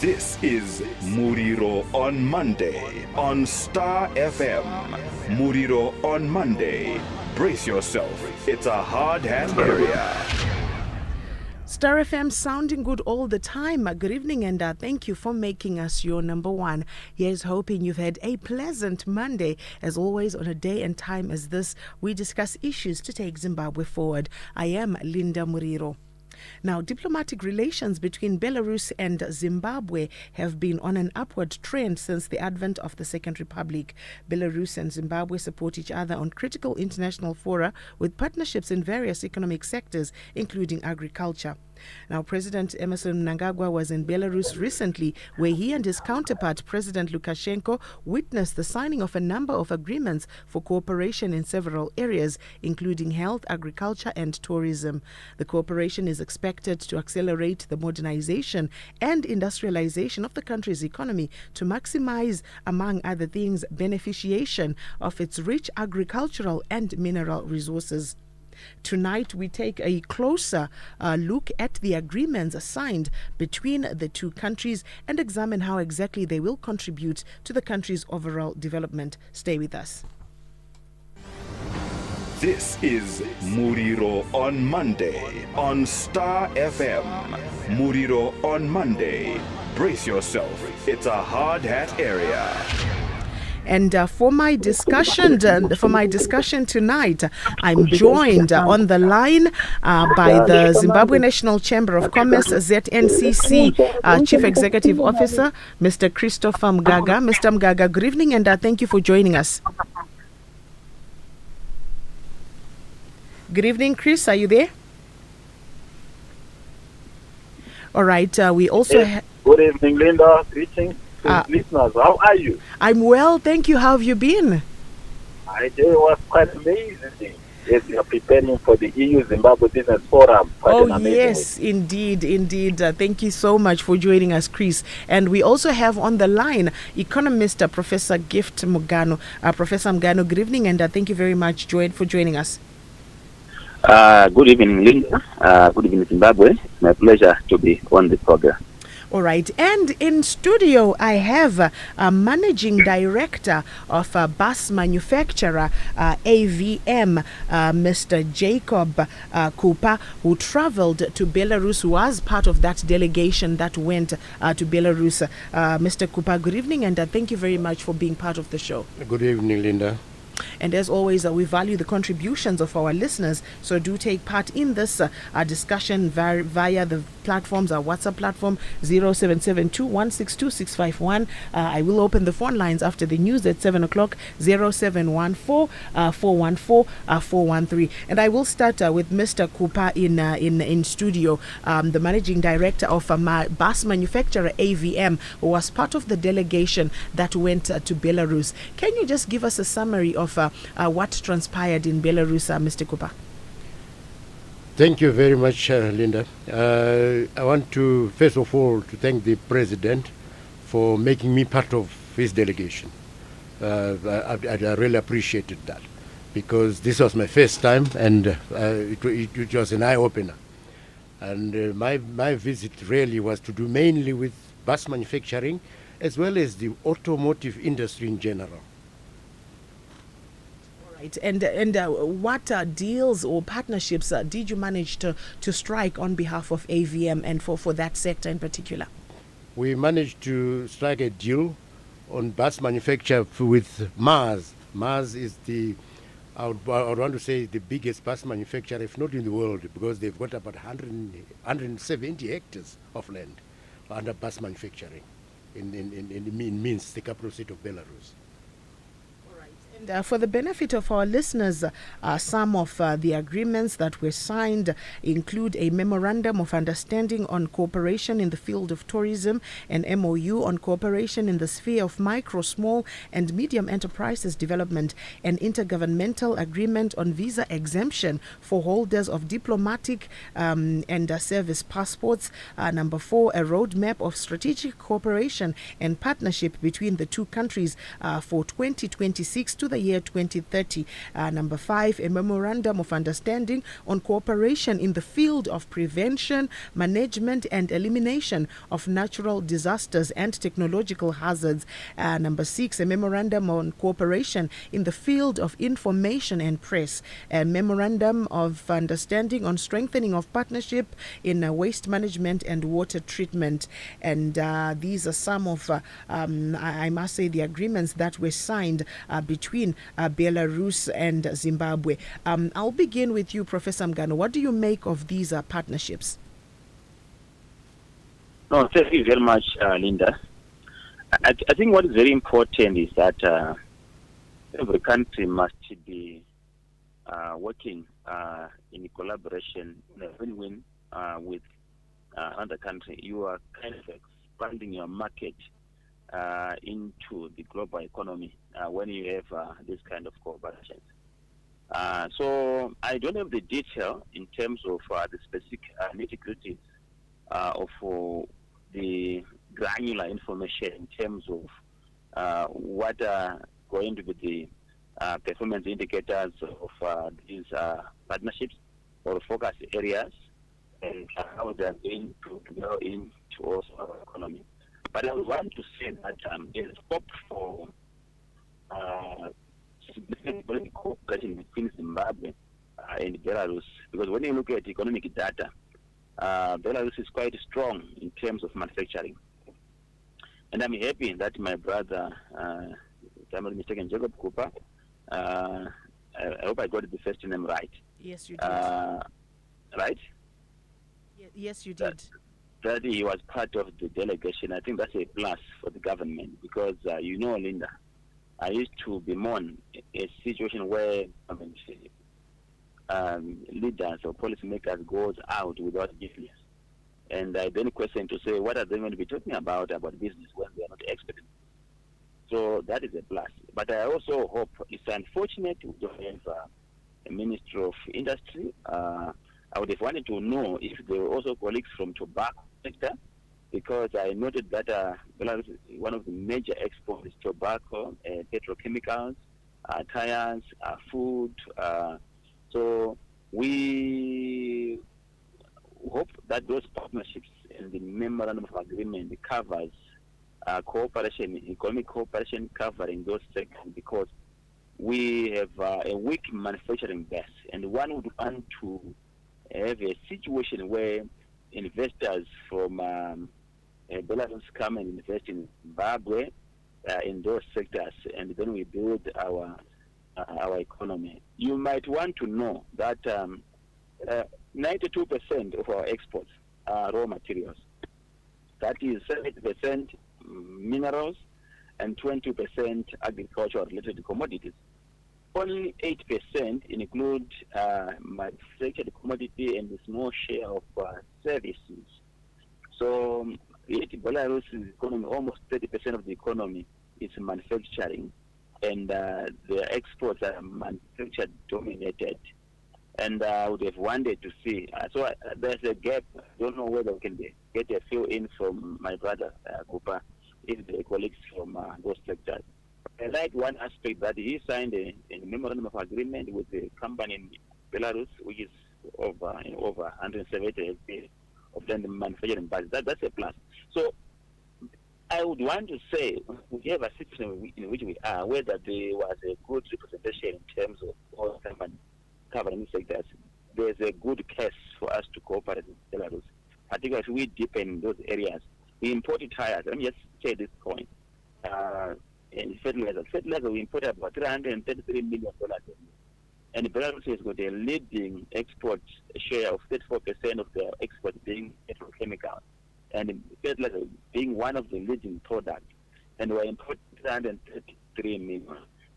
This is Muriro on Monday on Star FM. Muriro on Monday. Brace yourself. It's a hard hat area. Star FM sounding good all the time. Good evening and thank you for making us your number one. Here's hoping you've had a pleasant Monday. As always, on a day and time as this, we discuss issues to take Zimbabwe forward. I am Linda Muriro. Now, diplomatic relations between Belarus and Zimbabwe have been on an upward trend since the advent of the Second Republic. Belarus and Zimbabwe support each other on critical international fora with partnerships in various economic sectors, including agriculture. Now, President Emerson Mnangagwa was in Belarus recently, where he and his counterpart, President Lukashenko, witnessed the signing of a number of agreements for cooperation in several areas, including health, agriculture, and tourism. The cooperation is expected to accelerate the modernization and industrialization of the country's economy to maximize, among other things, beneficiation of its rich agricultural and mineral resources. Tonight, we take a closer look at the agreements signed between the two countries and examine how exactly they will contribute to the country's overall development. Stay with us. This is Muriro on Monday on Star FM. Muriro on Monday. Brace yourself. It's a hard hat area. And for my discussion tonight, I'm joined on the line by the Zimbabwe National Chamber of Commerce, ZNCC Chief Executive Officer, Mr. Christopher Mugaga. Mr. Mugaga, good evening, and thank you for joining us. Good evening, Chris. Are you there? All right. We also good evening, Linda. Greetings. Listeners, how are you? I'm well, thank you. How have you been? I tell you, it was quite amazing. Yes, we are preparing for the EU-Zimbabwe Business Forum. Oh, yes, indeed. Thank you so much for joining us, Chris. And we also have on the line economist Professor Gift Mugano. Professor Mugano, good evening, and thank you very much for joining us. Good evening, Linda. Good evening, Zimbabwe. It's my pleasure to be on the program. All right. And in studio, I have a managing director of a bus manufacturer, AVM, Mr. Jacob Kupa, who traveled to Belarus, who was part of that delegation that went to Belarus. Mr. Kupa, good evening, and thank you very much for being part of the show. Good evening, Linda. And as always, we value the contributions of our listeners, so do take part in this discussion via the platforms, our WhatsApp platform 0772162651. I will open the phone lines after the news at 7 o'clock, 0714-414-413. And I will start with Mr. Kupa in studio, the managing director of bus manufacturer AVM, who was part of the delegation that went to Belarus. Can you just give us a summary of what transpired in Belarus, Mr. Kupa? Thank you very much, Linda. I want to, first of all, to thank the President for making me part of his delegation. I really appreciated that, because this was my first time, and it was an eye-opener. And my visit really was to do mainly with bus manufacturing, as well as the automotive industry in general. And what deals or partnerships did you manage to strike on behalf of AVM and for that sector in particular? We managed to strike a deal on bus manufacture with Mars. Mars is I would want to say the biggest bus manufacturer, if not in the world, because they've got about 170 hectares of land under bus manufacturing in Minsk, the capital city of Belarus. And for the benefit of our listeners, some of the agreements that were signed include a Memorandum of Understanding on Cooperation in the Field of Tourism, an MOU on Cooperation in the Sphere of Micro, Small and Medium Enterprises Development, an Intergovernmental Agreement on Visa Exemption for holders of diplomatic and service passports. Number 4, a roadmap of strategic cooperation and partnership between the two countries for 2026 to the year 2030. Number 5, a memorandum of understanding on cooperation in the field of prevention, management, and elimination of natural disasters and technological hazards. Number 6, a memorandum on cooperation in the field of information and press. A memorandum of understanding on strengthening of partnership in waste management and water treatment. And these are some of, I must say, the agreements that were signed between Belarus and Zimbabwe. I'll begin with you, Professor Mugano. What do you make of these partnerships? No, thank you very much, Linda. I think what is very important is that every country must be working in collaboration, in a win-win with another country. You are kind of expanding your market into the global economy when you have this kind of cooperation. So I don't have the detail in terms of the specific nitty-gritty of the granular information in terms of what are going to be the performance indicators of these partnerships or focus areas and how they are going to go into also our economy. But I would want to say that there's scope for significant political cooperation between Zimbabwe and Belarus, because when you look at economic data, Belarus is quite strong in terms of manufacturing. And I'm happy that my brother, if I'm not mistaken, Jacob Kupa, I hope I got the first name right. Yes, you did. Right? Yes, you did. That he was part of the delegation. I think that's a plus for the government because, Linda, I used to bemoan a situation where leaders or policymakers goes out without business. And I then question to say, what are they going to be talking about business when they are not experts? So that is a plus. But I also hope it's unfortunate we don't have a Minister of Industry. I would have wanted to know if there were also colleagues from tobacco sector, because I noted that Belarus, one of the major exports is tobacco, petrochemicals, tires, food. So we hope that those partnerships and the memorandum of agreement covers cooperation, economic cooperation covering those sectors, because we have a weak manufacturing base, and one would want to have a situation where investors from Belarus come and invest in Zimbabwe in those sectors, and then we build our economy. You might want to know that 92% of our exports are raw materials. That is 70% minerals and 20% agriculture-related commodities. Only 8% include manufactured commodity and a small share of services. So, Belarus' economy, almost 30% of the economy is manufacturing, and their exports are manufactured dominated. And I would have wanted to see. So there's a gap. I don't know whether we can get a fill in from my brother Kupa, if the colleagues from those sectors. I like one aspect that he signed a memorandum of agreement with the company in Belarus, which is over 170 of them manufacturing base. That's a plus. So I would want to say we have a situation in which we are, whether there was a good representation in terms of all companies covering sectors. There's a good case for us to cooperate with Belarus, particularly if we deepen those areas. We import tires. Let me just say this point. In fertilizer, we imported about $333 million. And Belarus has got a leading export share of 34% of their exports being petrochemical, and fertilizer being one of the leading products. And we're importing $333 million.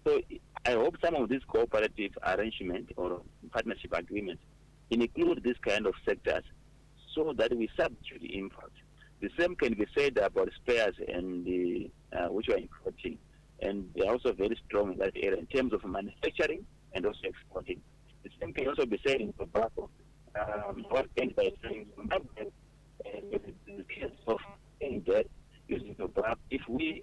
So I hope some of these cooperative arrangements or partnership agreements include this kind of sectors so that we subdue the impact. The same can be said about spares and which are importing, and they are also very strong in that area in terms of manufacturing and also exporting. The same can also be said in tobacco. What ends by saying the case of saying that using tobacco, if we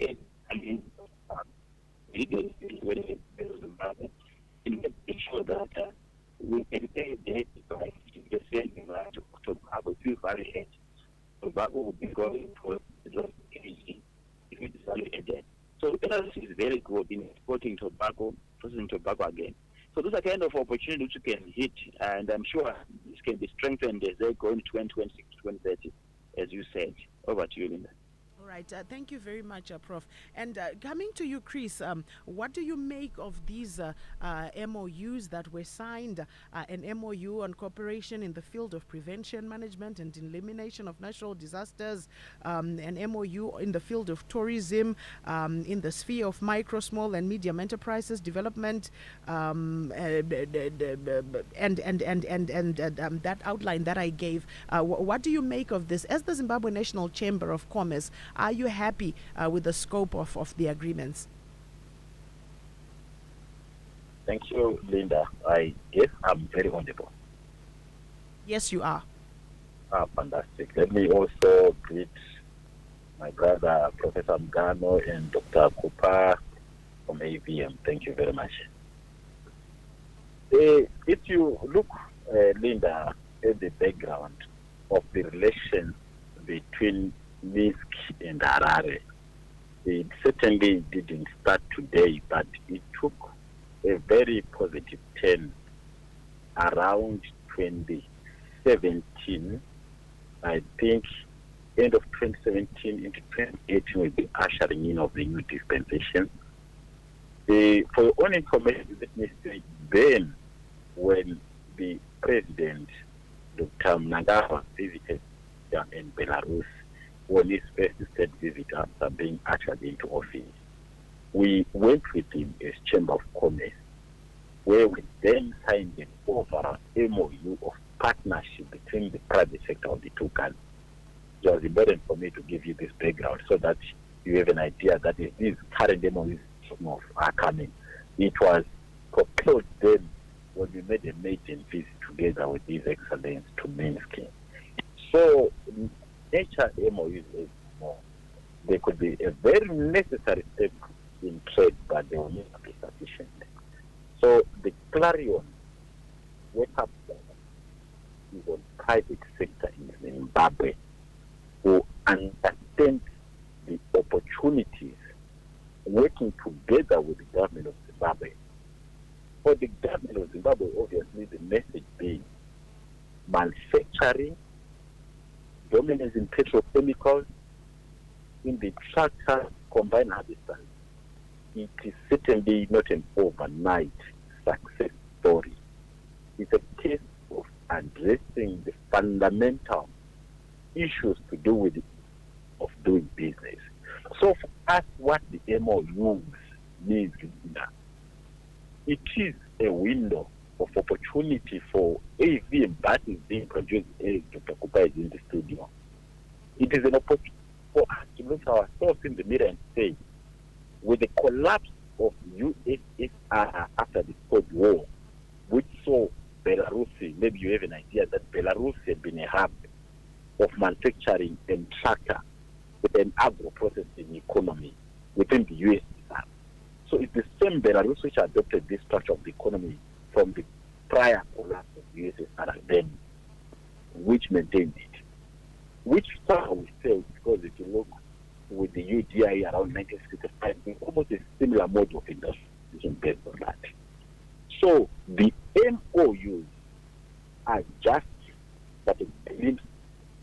for energy, if it is value added. So Belarus is very good in exporting tobacco, processing tobacco again. So those are kind of opportunities which you can hit, and I'm sure this can be strengthened as they go into 2026 to 2030, as you said. Over to you, Linda. All right. Thank you very much, Prof. And coming to you, Chris, what do you make of these MOUs that were signed? An MOU on cooperation in the field of prevention, management, and elimination of natural disasters, an MOU in the field of tourism, in the sphere of micro, small, and medium enterprises development, and that outline that I gave. What do you make of this? As the Zimbabwe National Chamber of Commerce, are you happy with the scope of the agreements? Thank you, Linda. I guess I'm very audible. Yes, you are. Fantastic. Let me also greet my brother, Professor Mugano, and Dr. Kupa from AVM. Thank you very much. If you look, Linda, at the background of the relations between Minsk and Harare, it certainly didn't start today, but it took a very positive turn around 2017. I think end of 2017 into 2018 with the ushering in of the new dispensation. For your own information, let me say, then when the president, Dr. Mugaga, visited in Belarus, on his first state visit after being ushered into office, we went with him as Chamber of Commerce, where we then signed an overall MOU of partnership between the private sector of the two countries. It was important for me to give you this background so that you have an idea that these current MOUs are coming. It was propelled then when we made a maiden visit together with His Excellency to Minsk. So, nature MOUs is more. They could be a very necessary step in trade, but they will not be sufficient. So the clarion wake up is on private sector in Zimbabwe who understand the opportunities working together with the government of Zimbabwe. For the government of Zimbabwe, obviously the message being manufacturing, dominance in petrochemicals, in the tractor combined harvesters. It is certainly not an overnight success story. It's a case of addressing the fundamental issues to do with of doing business. So for us, what the MOUs means, it is a window of opportunity for AVM that is being produced as Dr. Kupa is in the studio. It is an opportunity for us to look ourselves in the mirror and say, with the collapse of USSR after the Cold War, which saw Belarus, maybe you have an idea that Belarus had been a hub of manufacturing and tractor with an agro-processing economy within the USSR. So it's the same Belarus which adopted this structure of the economy from the prior collapse of the USSR then, which maintained it. Which far we failed, because if you look with the UDI around 1965, it's almost a similar mode of industrialization based on that. So the MOUs are just but a glimpse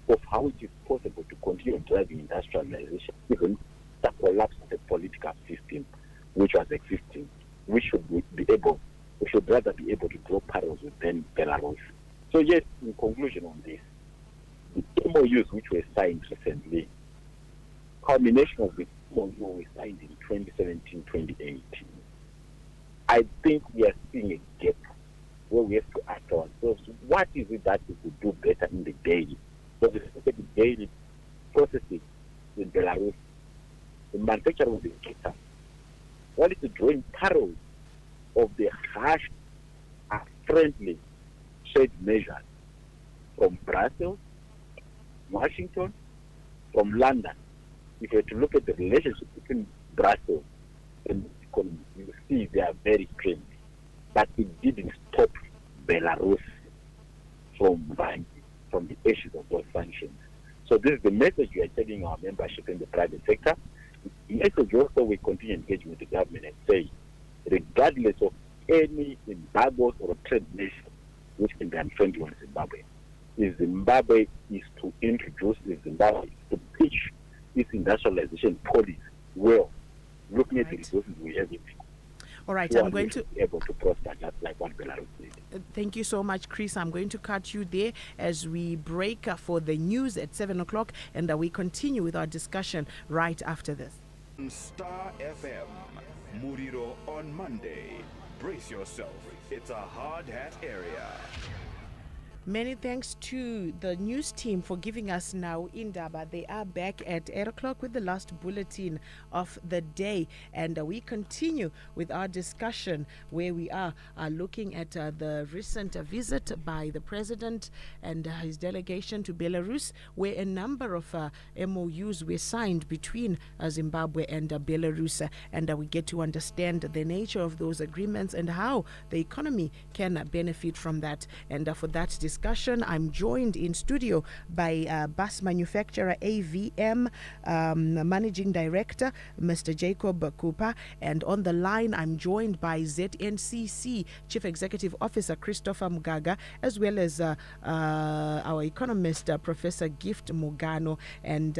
of how it is possible to continue driving industrialization, even the collapse of the political system which was existing. We should rather be able to draw parallels with Belarus. So yes, in conclusion on this, the MOUs which were signed recently, culmination of the MOU we signed in 2017-2018, I think we are seeing a gap where we have to ask ourselves, what is it that we could do better in the daily? So if you look at the daily processing in Belarus, the manufacturing of the sector, what is the drawing parallels of the harsh and friendly trade measures from Brussels, Washington, from London. If you were to look at the relationship between Brussels and the economy, you see they are very friendly. But it didn't stop Belarus from the issues of those sanctions. So this is the message we are telling our membership in the private sector. The message also we continue engaging with the government and say, regardless of any embargoes or trade measures which can be unfriendly on Zimbabwe, if Zimbabwe is to introduce, if Zimbabwe is to pitch its industrialization policy well, looking at the resources we have in all right, I'm going to be able to prosper just like what Belarus did. Thank you so much, Chris. I'm going to cut you there as we break for the news at 7 o'clock, and we continue with our discussion right after this. Star FM, Muriro on Monday. Brace yourself, it's a hard hat area. Many thanks to the news team for giving us now Indaba. They are back at 8 o'clock with the last bulletin of the day. And we continue with our discussion where we are looking at the recent visit by the president and his delegation to Belarus, where a number of MOUs were signed between Zimbabwe and Belarus. And we get to understand the nature of those agreements and how the economy can benefit from that. And for that discussion, I'm joined in studio by bus manufacturer AVM Managing Director, Mr. Jacob Kupa, and on the line I'm joined by ZNCC Chief Executive Officer Christopher Mugaga, as well as our economist Professor Gift Mugano, and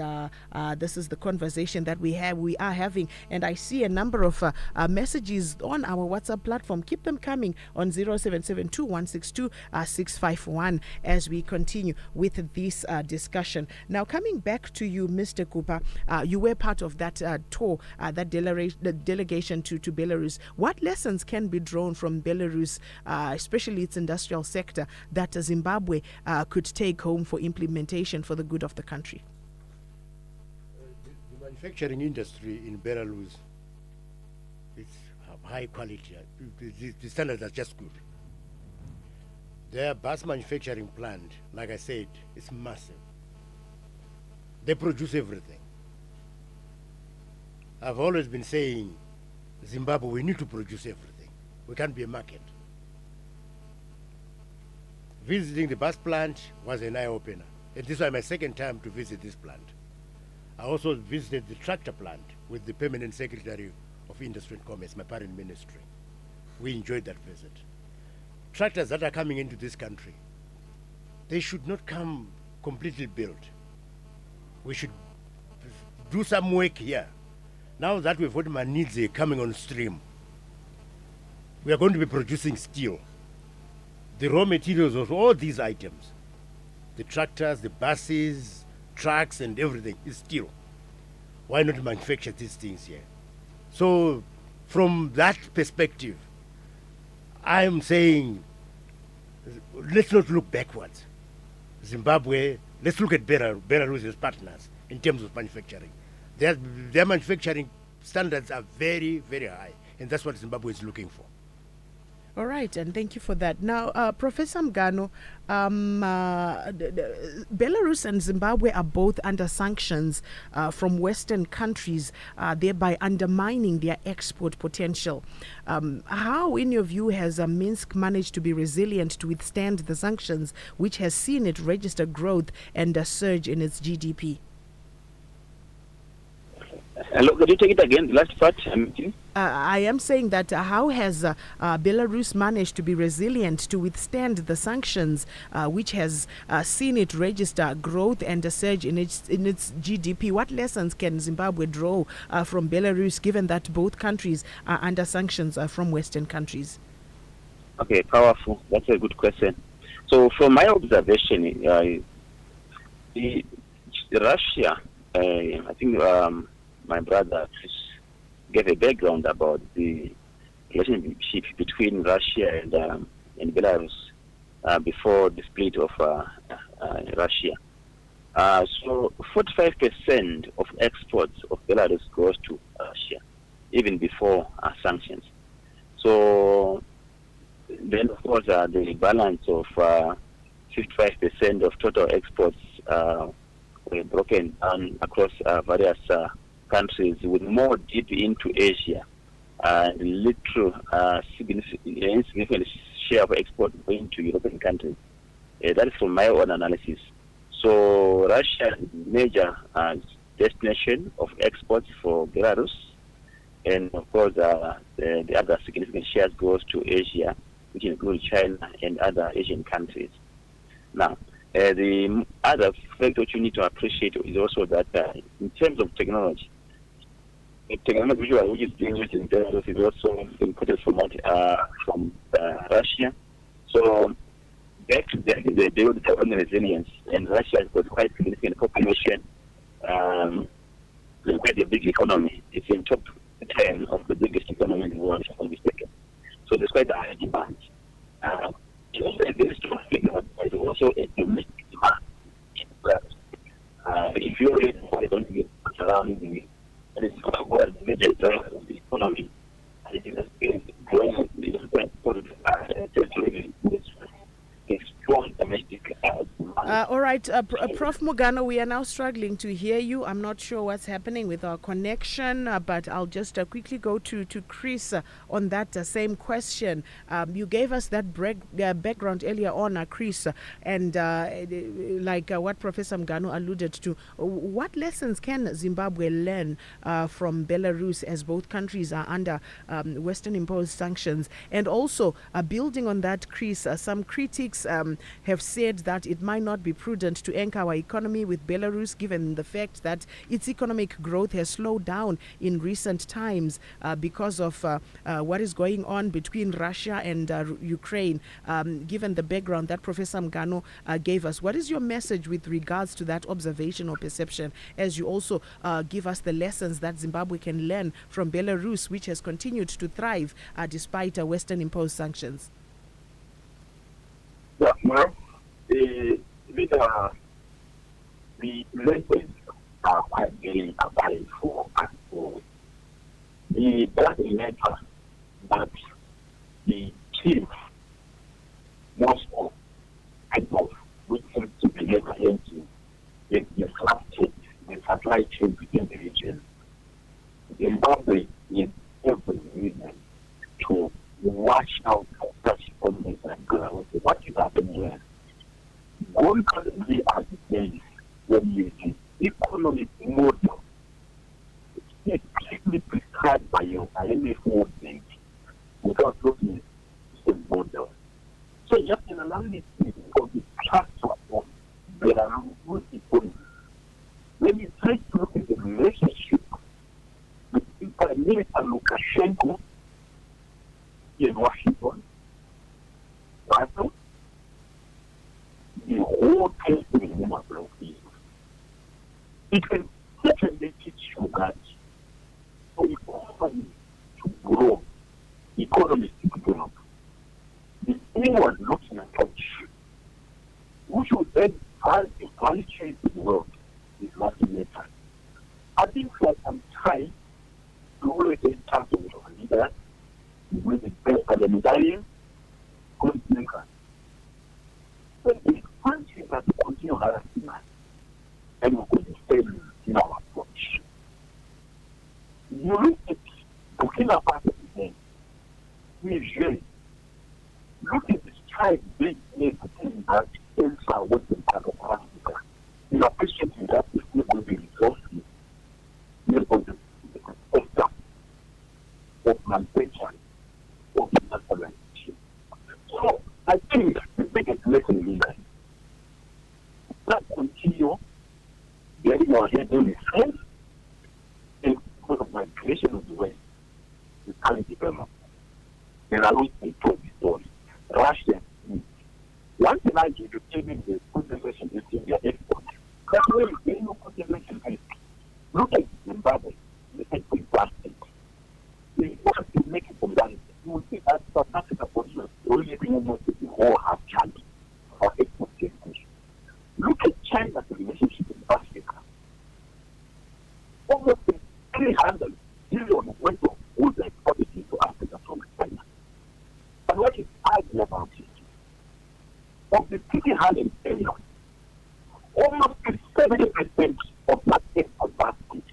this is the conversation that we are having, and I see a number of messages on our WhatsApp platform. Keep them coming on 0772162651 as we continue with this discussion. Now, coming back to you, Mr. Kupa, you were part of that tour, that delegation to Belarus. What lessons can be drawn from Belarus, especially its industrial sector, that Zimbabwe could take home for implementation for the good of the country? The manufacturing industry in Belarus is high quality. The standards are just good. Their bus manufacturing plant, like I said, is massive. They produce everything. I've always been saying, Zimbabwe, we need to produce everything. We can't be a market. Visiting the bus plant was an eye-opener. And this was my second time to visit this plant. I also visited the tractor plant with the Permanent Secretary of Industry and Commerce, my parent ministry. We enjoyed that visit. Tractors that are coming into this country, they should not come completely built. We should do some work here. Now that we've got Manidze coming on stream, we are going to be producing steel. The raw materials of all these items, the tractors, the buses, trucks, and everything is steel. Why not manufacture these things here? So from that perspective, I'm saying, let's not look backwards. Zimbabwe, let's look at Belarus as partners in terms of manufacturing. Their manufacturing standards are very, very high, and that's what Zimbabwe is looking for. All right, and thank you for that. Now, Professor Mugano, Belarus and Zimbabwe are both under sanctions from Western countries, thereby undermining their export potential. How, in your view, has Minsk managed to be resilient to withstand the sanctions, which has seen it register growth and a surge in its GDP? Hello, could you take it again, the last part? I am saying that how has Belarus managed to be resilient to withstand the sanctions, which has seen it register growth and a surge in its GDP? What lessons can Zimbabwe draw from Belarus, given that both countries are under sanctions from Western countries? Okay, powerful. That's a good question. So, from my observation, Russia, I think my brother Chris gave a background about the relationship between Russia and Belarus before the split of Russia. So 45% of exports of Belarus goes to Russia, even before sanctions. So then, of course, the balance of 55% of total exports were broken down across various countries, with more deep into Asia, and little insignificant share of export going to European countries. That is from my own analysis. So Russia is major destination of exports for Belarus, and of course the other significant shares goes to Asia, which includes China and other Asian countries. Now, the other fact that you need to appreciate is also that in terms of technology, the technology which is being used in Belarus is also imported from Russia. So back to the build their own resilience, and Russia has got quite significant population, quite a big economy. It's in top 10 of the biggest economy in the world, if I'm not mistaken. So there's quite a high demand. It's also a very strong figure, but it's also a domestic demand. If you read, I don't get around the major driver of the economy, and it is growing. It's strong domestic demand. All right, Prof. Mugano, we are now struggling to hear you. I'm not sure what's happening with our connection, but I'll just quickly go to Chris on that same question. You gave us that background earlier on, Chris, and like what Professor Mugano alluded to, what lessons can Zimbabwe learn from Belarus, as both countries are under Western imposed sanctions? And also, building on that, Chris, some critics have said that it might not be prudent to anchor our economy with Belarus, given the fact that its economic growth has slowed down in recent times because of what is going on between Russia and Ukraine. Given the background that Professor Mugano gave us, what is your message with regards to that observation or perception, as you also give us the lessons that Zimbabwe can learn from Belarus, which has continued to thrive despite Western imposed sanctions? Yeah, well, the lessons are quite very powerful and for the doesn't matter that the chief most of which seems to be never empty, the disrupted the supply chain within the region. Zimbabwe is every reason to watch out for such economies like Belarus. What is happening here? One country at the days when you see economic model, it's strictly prescribed by your IMF thing without looking at the model. So you have to allow this because the structure of Belarus economy. When you try to look at the relationship between Prime Minister Lukashenko in Washington, right? The whole case is human beings. It can certainly teach you that for economy to grow, economies to develop, the inward looking approach, we should then find the value chain in the world is not matter. I think for some time, we always in terms of leaders, with the best parliamentarians, good thinkers. So it's something that we continue harassing us, and we could fail in our approach. You look at Burkina Faso today, Niger, look at the strides being made between that inside western part of Africa. You appreciate that it's not going to be resources, not going to be of manufacturing, of nationalization. So I think the biggest lesson in life is not continue getting our head on the sense and because of migration of the West, the current development. And I don't say told the story. Russia, one thing I give you, even the concentration is in their export. That's where there is no concentration risk. Look at Zimbabwe, the export plastic. They want to make it from that. You will see that South Africa produces only almost the whole half chance of export safety. Look at China's relationship with Africa. Almost 300 billion went of goods exported into Africa from China. But what is idea about it? Of the 300 billion, almost 70% of that export basket,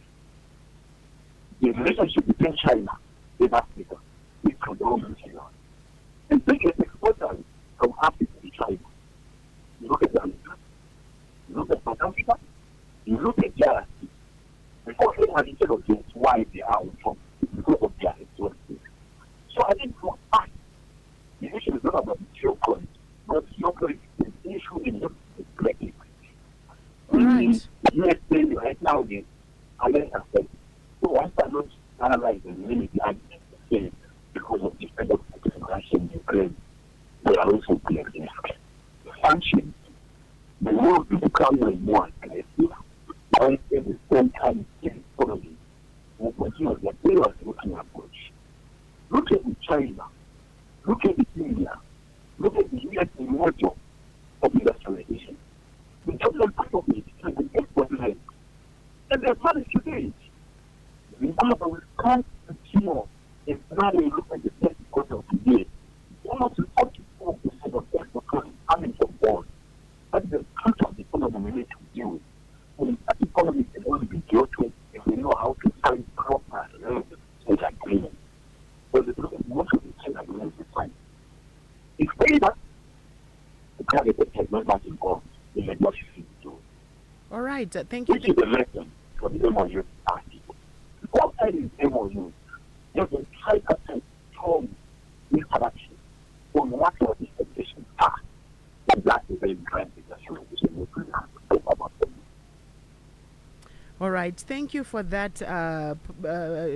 the relationship between China and Africa is predominantly. And biggest exporters from Africa to China. You look at them, you look at one instead of just why they are on top because of their influences. So I think for us, the issue is not about the geopolitics, but geopolitics is the issue in the collective. Right. Let's say right now the American said, so once I not analyzing many the arguments because of the kind of Russia in Ukraine, they are also playing sanctions. The world will become more aggressive. And at the same time, the economy will continue their players looking approach. Look at China, look at India, look at the US model of industrialization. The total part of it is the export line. And they're managed to do it. Zimbabwe will come to China and finally look at the test because of today. Almost 44% of export coming from bonds. That's the part of the economy we need to deal with. And that economy can only be dealt with if we know how to find proper trade agreements. But most of the trade agreements is fine. If either the candidate has not much involved, then what you should do. All right. Thank you. Which is the lesson for the MOU party. Outside the MOU, there's a 5% strong interaction on what your expectations are. And that is very grand industrialization. We can talk about them. All right. Thank you for that,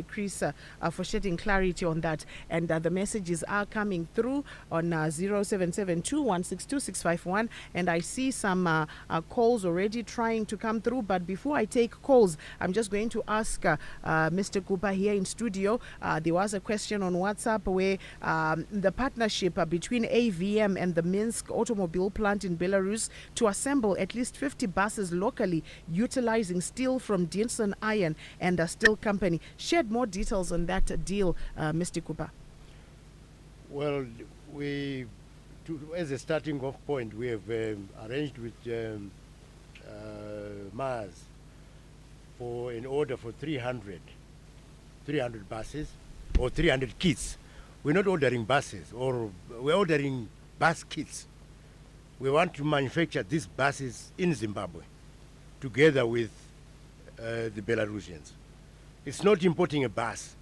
Chris, for shedding clarity on that. And the messages are coming through on 0772162651. And I see some calls already trying to come through. But before I take calls, I'm just going to ask Mr. Kupa here in studio. There was a question on WhatsApp where the partnership between AVM and the Minsk automobile plant in Belarus to assemble at least 50 buses locally utilizing steel from Dinson Iron and a steel company. Shed more details on that deal, Mr. Kupa. Well, as a starting off point, we have arranged with Mars for an order for 300 buses or 300 kits. We're not ordering buses, or we're ordering bus kits. We want to manufacture these buses in Zimbabwe together with the Belarusians. It's not importing a bus.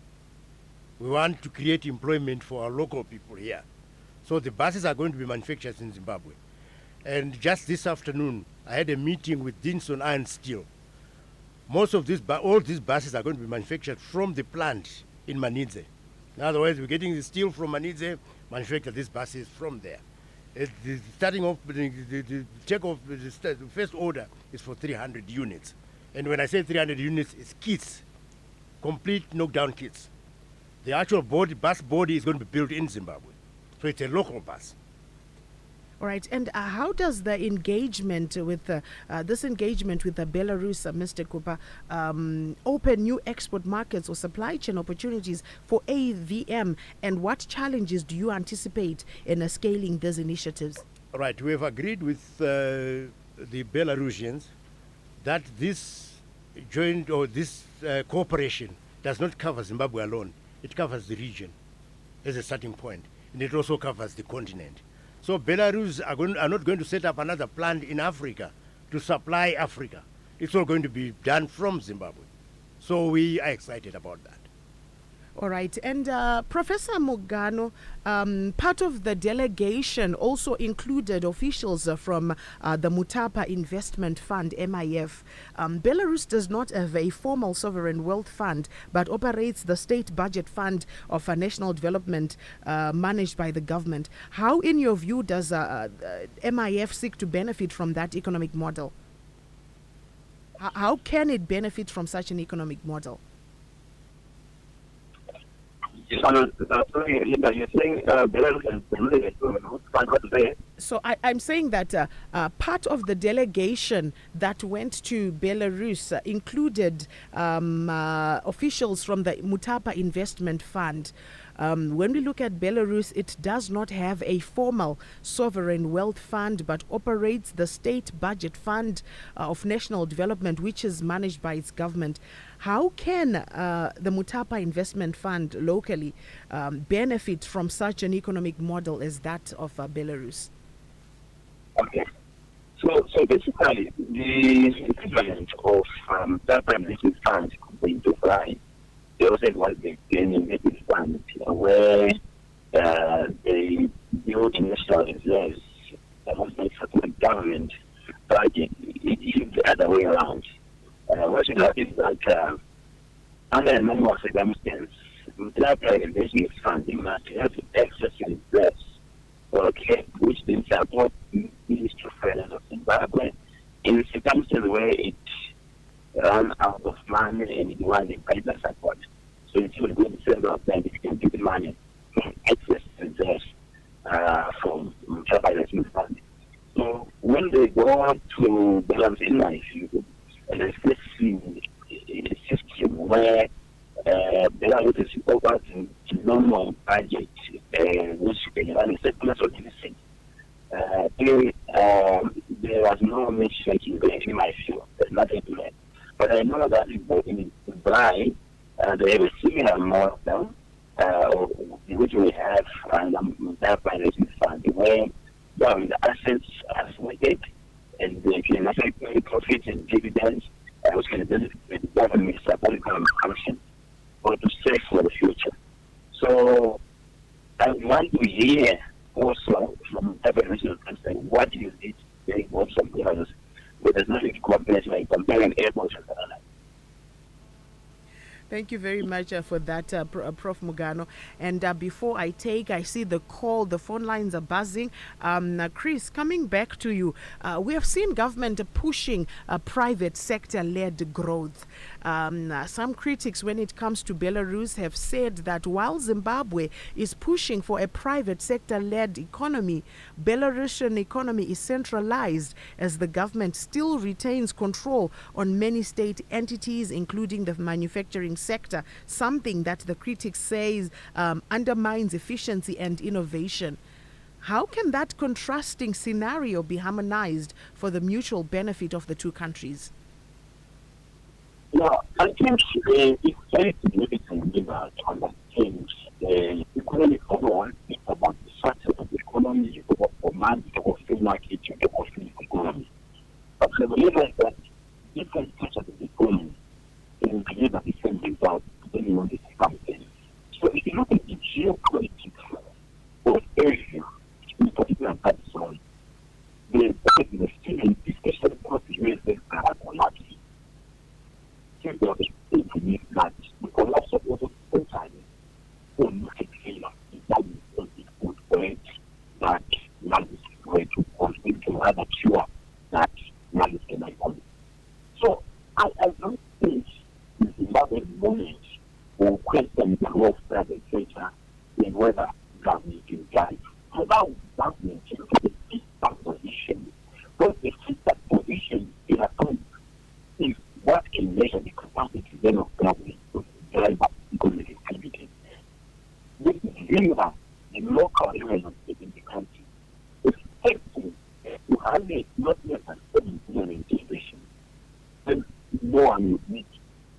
We want to create employment for our local people here. So the buses are going to be manufactured in Zimbabwe. And just this afternoon, I had a meeting with Dinson Iron Steel. Most of all these buses are going to be manufactured from the plant in Manidze. In other words, we're getting the steel from Manidze, manufacture these buses from there. The starting off, the takeoff, the first order is for 300 units. And when I say 300 units, it's kits, complete knockdown kits. The actual bus body is going to be built in Zimbabwe. So it's a local bus. All right. And how does the engagement with this engagement with the Belarus, Mr. Kupa, open new export markets or supply chain opportunities for AVM? And what challenges do you anticipate in scaling these initiatives? All right. We have agreed with the Belarusians that this joint or this cooperation does not cover Zimbabwe alone. It covers the region as a starting point, and it also covers the continent. So Belarus are not going to set up another plant in Africa to supply Africa. It's all going to be done from Zimbabwe. So we are excited about that. All right. And Professor Mugano, part of the delegation also included officials from the Mutapa Investment Fund, MIF. Belarus does not have a formal sovereign wealth fund, but operates the state budget fund of national development managed by the government. How, in your view, does MIF seek to benefit from that economic model? How can it benefit from such an economic model? So I'm saying that part of the delegation that went to Belarus included officials from the Mutapa Investment Fund. When we look at Belarus, it does not have a formal sovereign wealth fund, but operates the state budget fund of national development, which is managed by its government. How can the Mutapa Investment Fund locally benefit from such an economic model as that of Belarus? Okay. So basically, the equivalent of that investment fund in the July, they also was the Native Fund, where they built national reserves that was made for the government budget. It is the other way around. What should happen is that under a normal circumstance, without privatization fund, you must have access to reserves, okay, which then support Ministry of Finance of Zimbabwe in circumstances where it run out of money and it wants a private support. So it's really good to of them if you can get the money from access reserves from financing fund. So when they go to balance in my view, and especially in a system where Belarus is over to normal budget, which can run a surplus of deficit, there was no making in my view. There's nothing to learn. But I know that in July, they have a similar model, which we have and that financing fund, where the assets are weighted and they can actually pay profits and dividends, which can benefit the government support function or to save for the future. So I want to hear also from every national country what you did very much from others, but there's nothing to compare, like comparing airports and other. Thank you very much for that, Prof. Mugano. And before I see the call, the phone lines are buzzing. Chris, coming back to you, we have seen government pushing private sector-led growth. Some critics, when it comes to Belarus, have said that while Zimbabwe is pushing for a private sector-led economy, Belarusian economy is centralized as the government still retains control on many state entities, including the manufacturing sector, something that the critics says undermines efficiency and innovation. How can that contrasting scenario be harmonized for the mutual benefit of the two countries? Yeah, I think it's very significant to understand the economic overall. It's about the structure of the economy, it's about demand, it's about free market, it's about free economy. But the believers that different structures of the economy can deliver the same result depending on the circumstances. So if you look at the geopolitics of Asia, in particular that zone, the student, especially because the US are collapsing. So there is a belief that the collapse of water time will not failure. That is good point that man is going to continue to have a cure that man is going to come. So I don't think the Zimbabwe moment will question the role of private sector in whether government can drive. Without government can take a fixed position, but the fixed position in a country is what can measure the capacity then of government to drive up economic activity. This is really about the local areas within the country. It's effective to have a not less than 7 billion integration. Then no one will meet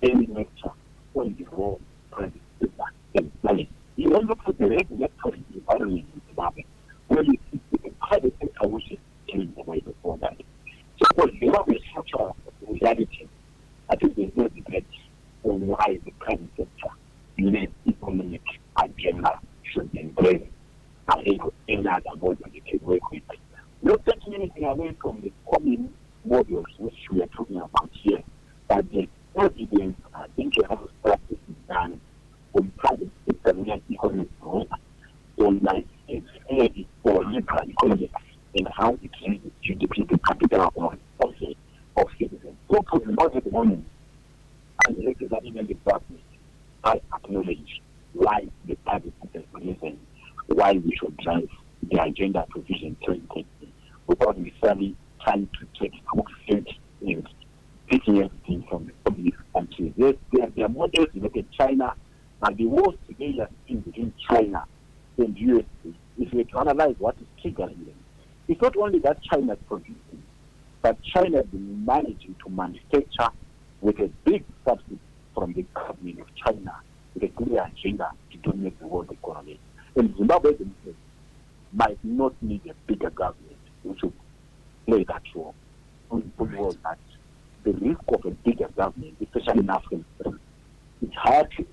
any lecture on the role of private sector and money. You don't look at the regulatory environment in Zimbabwe, where you see the private sector which is killing the way before that. So for Zimbabwe's structural reality, I think there's no debate on why the private sector led economic agenda should be embraced and able any other model you can work with. Not taking anything away from the common models which we are talking about here, but the evidence I think you have practice done on private sector led economic growth, on like its energy for liberal economy and how it leads to the people capital of citizens. So for the budget money, and that even the government, I acknowledge why the private sector is why we should drive the agenda provision 2020 without necessarily trying to take good in taking everything from the public countries. There are models you look at China, and the worst today is in between China and the USA. If you analyze what is triggering them, it's not only that China is producing, but China has been managing to manufacture with a big subsidy from the government of China with a clear agenda to dominate the world economy. And Zimbabwe might not need a bigger government which will play that role. On the world that the risk of a bigger government, especially in Africa, it's hard to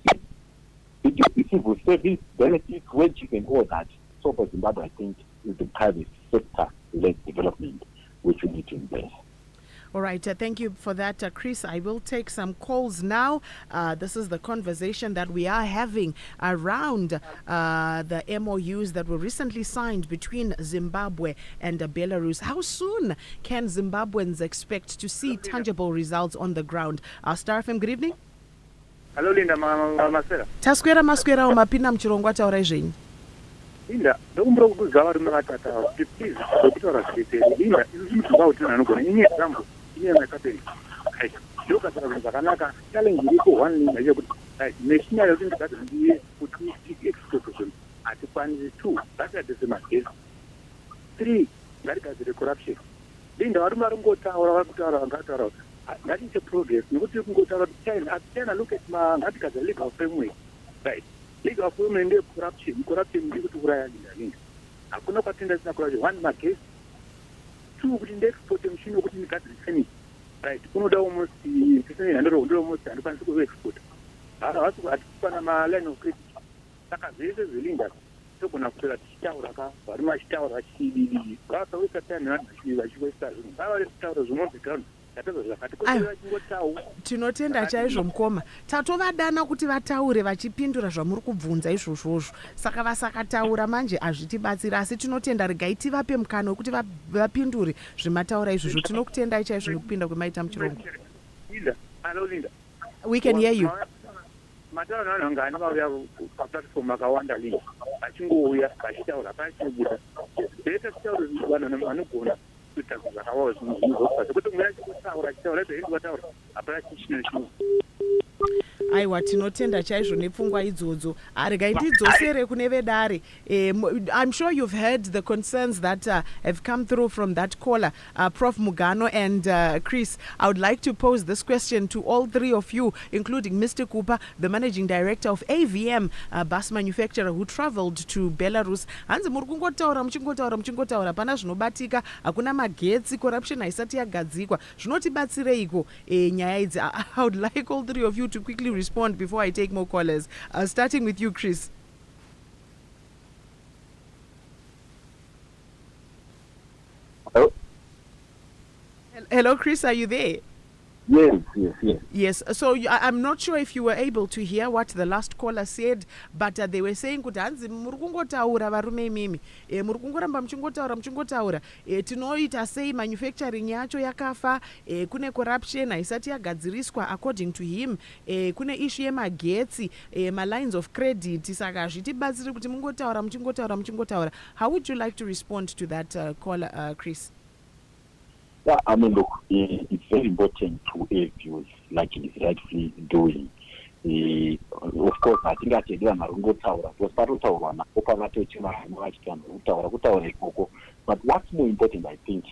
civil service benefits, wages, and all that. So for Zimbabwe, I think is the private sector-led development which we need to invest. All right, thank you for that, Chris. I will take some calls now. This is the conversation that we are having around the MOUs that were recently signed between Zimbabwe and Belarus. How soon can Zimbabweans expect to see tangible results on the ground? Star FM, good evening. Hello, Linda, Masera. Taswera maswera umapinda mchirongwa taurai zvenyu. Linda, ndokumbura kukuudza varume vatatu ava kuti please ndokutaura zveketeri. Linda, isusu mutumba kuti anogona inye example inyaya yakapereka. Ndokataura zvinhu zvakanaka. Challenge iripo one Linda yekuti national kuti ndigadziriye kuti exploitation hatikwanisi. 2 ngatigadzire magesi. 3 ngatigadzire corruption. Linda, varume vari kungotaura vari kutaura vangataura ngatiite progress nekuti kungotaura kuti China look at ngatigadzire legal framework. Right. Legal framework ndeye corruption ndiri kuti uraya Linda. Hakuna kwatenda sina corruption. 1 magesi. 2 kuti ndeexport machine wekuti ndigadzire furniture. Right. Kunoda almost ndiro almost andikwanisi kuexport. Hatikupana maline of credit. Saka zvese zvelinda togona kutora tichitaura varume vachitaura vachidii vasawisa time vachiwesta zvinhu vavari kutaura zvinonzikana. Tinotenda chaizvo mukoma. Tatovadana kuti vataure vachipindura zvamuri kubvunza izvozvozvo. Saka vasakataura manje hazvitibatsira, asi tinotenda regai tivape mukana wekuti vapindure zvemataura izvozvo. Tinokutendai chaizvo nekupinda kwemaita muchirongo. Linda. We can hear you. Mataura vanhangani vauya paplatform akawanda Linda. Vachingouya vachitaura pachibuda. Beta kutaura vanhu vanogona aiwa tinotenda chaizvo nepfungwa idzodzo. Regai ndidzosere kune vedare. I'm sure you've heard the concerns that have come through from that caller, Prof Mugano and Chris. I would like to pose this question to all three of you, including Mr. Kupa, the managing director of AVM, bus manufacturer who traveled to Belarus. Hanzi muri kungotaura muchingotaura pana zvinobatika, hakuna magetsi, corruption haisati yagadzikwa. Zvinotibatsireiko nyaya idzi? I would like all three of you to quickly respond before I take more callers. Starting with you, Chris. Hello, Chris, are you there? Yes. So I'm not sure if you were able to hear what the last caller said, but they were saying kuti hanzi muri kungotaura varume imimi, muri kungoramba muchingotaura tinoita sei manufacturing yacho yakafa, kune corruption haisati yagadziriswa according to him, kune issue yemagetsi, malines of credit, saka hazvitibatsiri kuti muchingotaura. How would you like to respond to that caller, Chris? Yeah, I mean, look, it's very important to air views like it is rightfully doing. Of course, I think I said Marungo was part of Tower, but what's more important, I think,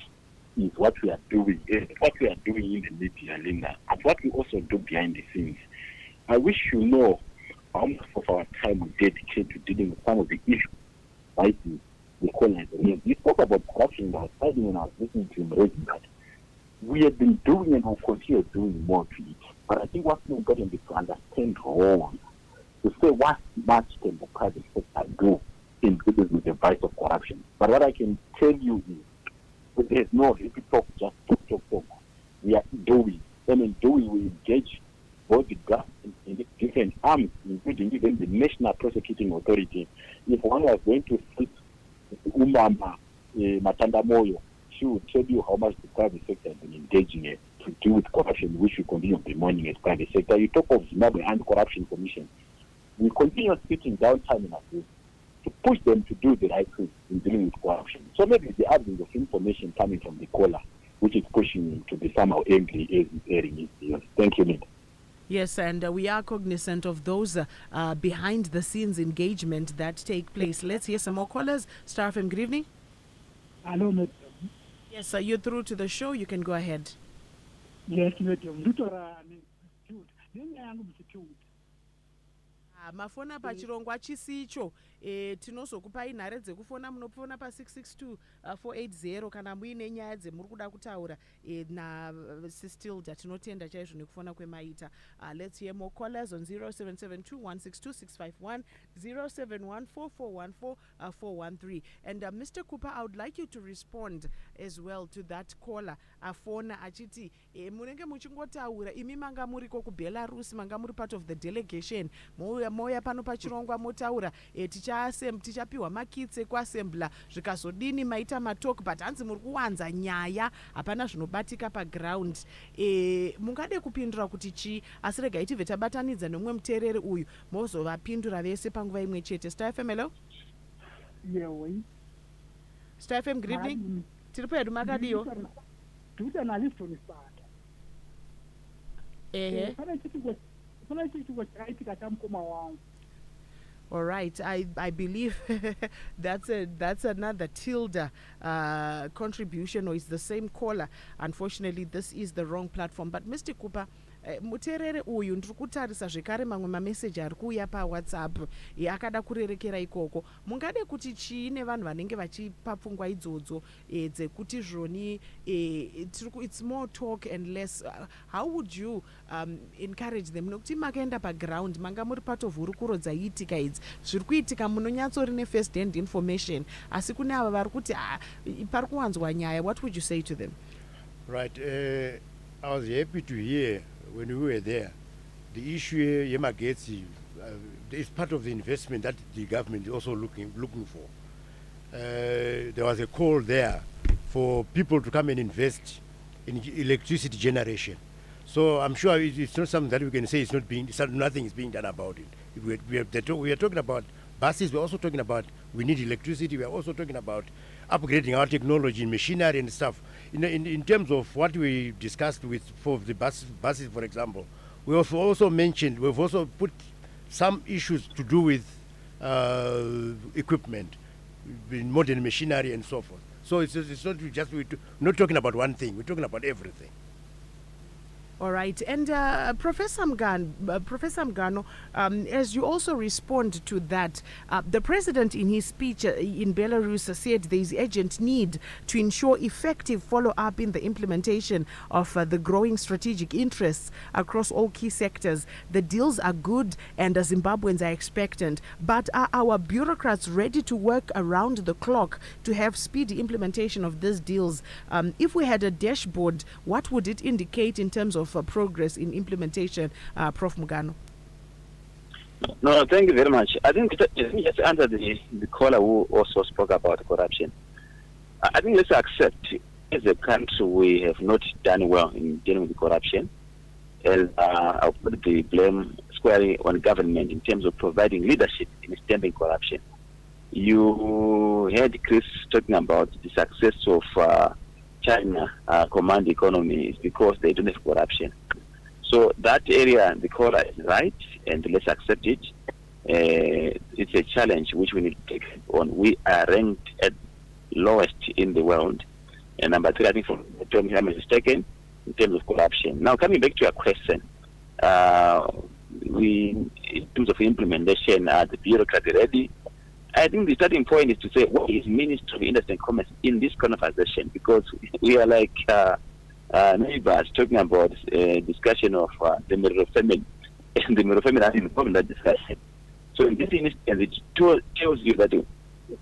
is what we are doing, in the media, Linda, and what we also do behind the scenes. I wish you know how much of our time we dedicate to dealing with some of the issues, right? The callers. We spoke about corruption last night when I was listening to him raising that. We have been doing and will continue doing more to it. But I think what's more important is to understand wrong. To say what much can the private sector do in dealing with the vice of corruption. But what I can tell you is there's no happy talk, just talk. We are doing. And in doing, we engage both the government and the different arms, including even the National Prosecuting Authority. If one was going to sit Umama Matanda Moyo, she will tell you how much the private sector has been engaging to deal with corruption, which we continue bemoaning as private sector. You talk of Zimbabwe Anti-Corruption Commission. We continue sitting down time enough to push them to do the right thing in dealing with corruption. So maybe the absence of information coming from the caller, which is pushing him to be somehow angry as he's airing his views. Thank you, Linda. Yes, and we are cognizant of those behind-the-scenes engagement that take place. Let's hear some more callers. Star FM, good evening. Hello, madam. Yes, you're through to the show. You can go ahead. Yes, madam. mafona pachirongwa chisicho tinozokupai nhare dzekufona. Munofona pa662 480 kana muine nyaya dzemuri kuda kutaura nasistilda. Tinotenda chaizvo nekufona kwemaita. Let's hear more callers on 0772162651 0714414413. And Mr. Kupa, I would like you to respond as well to that caller afona achiti munenge muchingotaura imi manga muriko kuBelarus, manga muri part of the delegation, moya pano pachirongwa motaura tichapiwa makitse kuassembla zvikazodini maita matalk, but hanzi muri kuwanza nyaya, hapana zvinobatika paground. Mungade kupindura kuti chi? Asi regai tibve tabatanidza nomumwe muteereri uyu mozovapindura vese panguva imwe chete. Star FM, hello. Star FM, good evening. Tiri pedu makadiyo. Tuta na Liston Spata. Pana chituko chaitika chamkoma wangu. All right, I believe that's another Tilda contribution, or is the same caller. Unfortunately, this is the wrong platform. But Mr. Kupa, muterere uyu ndiri kutarisa zvekare mamwe mameseji ari kuuya paWhatsApp akada kurerekera ikoko. Mungade kuti chii nevanhu vanenge vachipa pfungwa idzodzo dzekuti zvoni it's more talk and less. How would you encourage them? Nokuti makaenda paground manga muri part of hurukuro dzaiitika idzi, zviri kuitika munonyatsori ne-first hand information, asi kune ava vari kuti pari kuwanzwa nyaya. What would you say to them? Right, I was happy to hear when we were there, the issue Yemagetsi is part of the investment that the government is also looking for. There was a call there for people to come and invest in electricity generation. So I'm sure it's not something that we can say nothing is being done about it. We are talking about buses. We're also talking about we need electricity. We're also talking about upgrading our technology, machinery and stuff. In terms of what we discussed for the buses, for example, we've also put some issues to do with equipment, modern machinery and so forth. So it's not just, we're not talking about one thing, we're talking about everything. All right. And Professor Mugano, as you also respond to that, the president in his speech in Belarus said there is urgent need to ensure effective follow-up in the implementation of the growing strategic interests across all key sectors. The deals are good and Zimbabweans are expectant, but are our bureaucrats ready to work around the clock to have speedy implementation of these deals? If we had a dashboard, what would it indicate in terms of progress in implementation, Prof. Mugano? No, thank you very much. I think let me just answer the caller who also spoke about corruption. I think let's accept, as a country, we have not done well in dealing with corruption. And I'll put the blame squarely on government in terms of providing leadership in stemming corruption. You heard Chris talking about the success of China command economy is because they don't have corruption. So that area, the caller is right, and let's accept it. It's a challenge which we need to take on. We are ranked at lowest in the world, and number 3, I think, from the term I'm mistaken, in terms of corruption. Now, coming back to your question, in terms of implementation, are the bureaucrats ready? I think the starting point is to say, what is Ministry of Industry and Commerce in this conversation? Because we are like neighbors talking about discussion of the Mero family, and the Mero family are involved in that discussion. So in this instance, it tells you that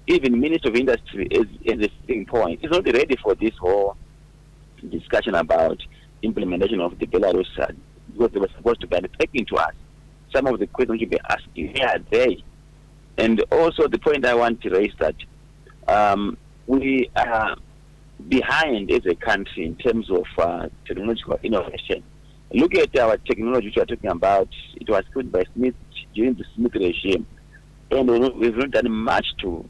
even Ministry of Industry is a starting point. It's not ready for this whole discussion about implementation of the Belarus, because they were supposed to be taking to us. Some of the questions you be asking, where are they? And also the point I want to raise that we are behind as a country in terms of technological innovation. Look at our technology which we are talking about. It was put by Smith during the Smith regime, and we've not done much to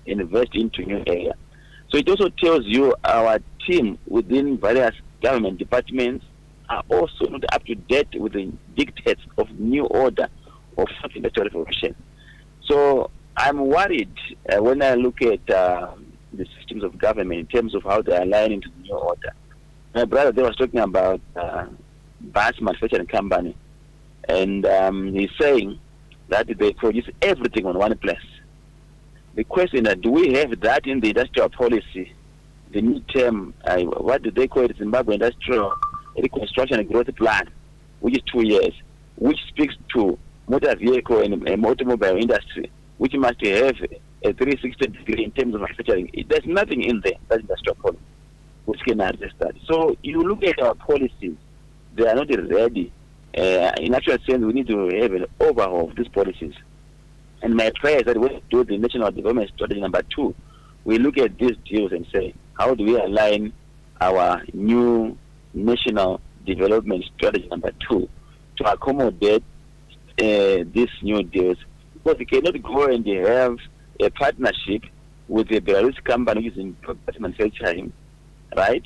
invest into new area. So it also tells you our team within various government departments are also not up to date with the dictates of new order of industrial revolution. So I'm worried when I look at the systems of government in terms of how they align into the new order. My brother there was talking about bus manufacturing company, and he's saying that they produce everything on one place. The question is, do we have that in the industrial policy? The midterm, what do they call it, Zimbabwe Industrial Reconstruction and Growth Plan, which is 2 years, which speaks to motor vehicle and automobile industry, which must have a 360 degree in terms of manufacturing. There's nothing in there, that industrial policy, which can address that. So you look at our policies, they are not ready. In actual sense, we need to have an overhaul of these policies. And my prayer is that when we do the National Development Strategy number 2, we look at these deals and say, how do we align our new National Development Strategy number 2 to accommodate these new deals? Because we cannot go and have a partnership with a Belarus company which is in manufacturing, right?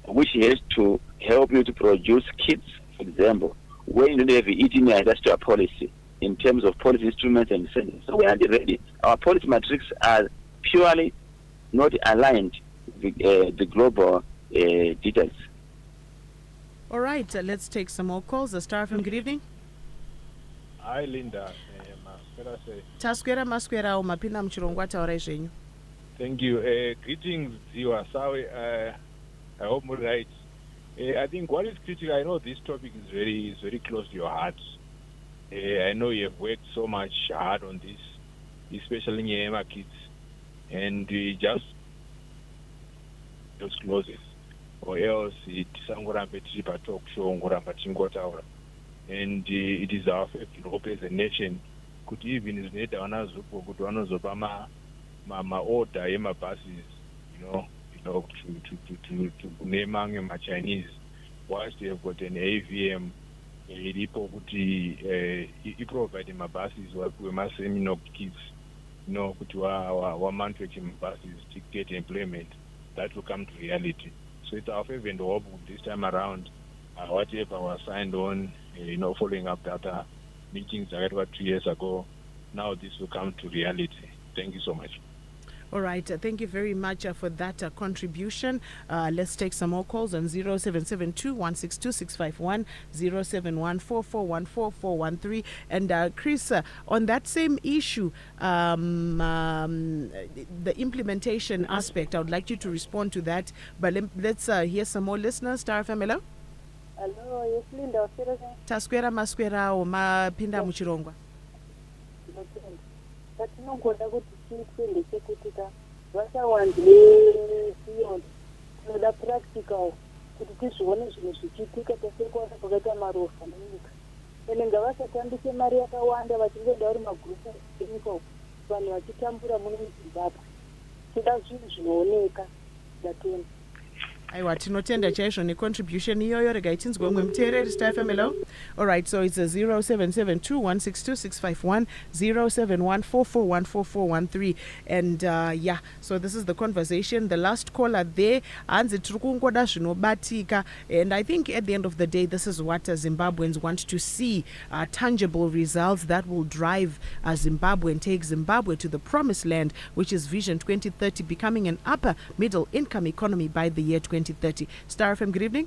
Which has to help you to produce kits, for example, when you don't have it in your industrial policy in terms of policy instruments and incentives. So we are ready. Our policy matrix are purely not aligned with the global details. All right, let's take some more calls. Star FM, good evening. Hi, Linda. Taskwera maskwera umapinda mchirongwa taura zvenyu. Thank you. Greetings, Ziwa Sawe. I hope you're right. I think what is critical, I know this topic is very close to your heart. I know you have worked so much hard on this, especially in your kids. And just disclose it. Or else tisangoramba tichipa talk show ngoramba tingotaura. And it is our hope as a nation kuti even zvinoita vana zupo kuti vanozopa ma-order yemabuses, to kune mamwe ma-Chinese, whilst they have got an AVM iripo kuti iprovide mabuses wapiwe ma-semi-knock kids, kuti wa-manufacture buses to get employment. That will come to reality. So it's our fervent hope this time around, whatever was signed on, following up the other meetings that were 2 years ago, now this will come to reality. Thank you so much. All right, thank you very much for that contribution. Let's take some more calls on 0772-162-651, 0714414413. And Chris, on that same issue, the implementation aspect, I would like you to respond to that. But let's hear some more listeners. Star FM, hello? Hello, yes, Linda. Taskwera maskwera mapinda muchirongwa. Patinongoda kuti chiitwe ndechekuti vachawanze field tinoda practical kuti tizvione zvinhu zvichiitika tasekuona pakaita marofa nenyika ende ngavasatambise mari yakawanda vachingoenda vari magrupu iko vanhu vachitambura muno muzimbabwe toda zvinhu zvinooneka datoni. Aiwa, tinotenda chaizvo necontribution iyoyo. Regai tinzwe umwe muteereri. Star FM, hello? All right, so it's a 0772-162-651, 0714414413. And yeah, so this is the conversation. The last caller there, hanzi tiri kungoda zvinobatika. And I think at the end of the day, this is what Zimbabweans want to see, tangible results that will drive Zimbabwe and take Zimbabwe to the promised land, which is Vision 2030, becoming an upper middle income economy by the year 2030. Star FM, good evening.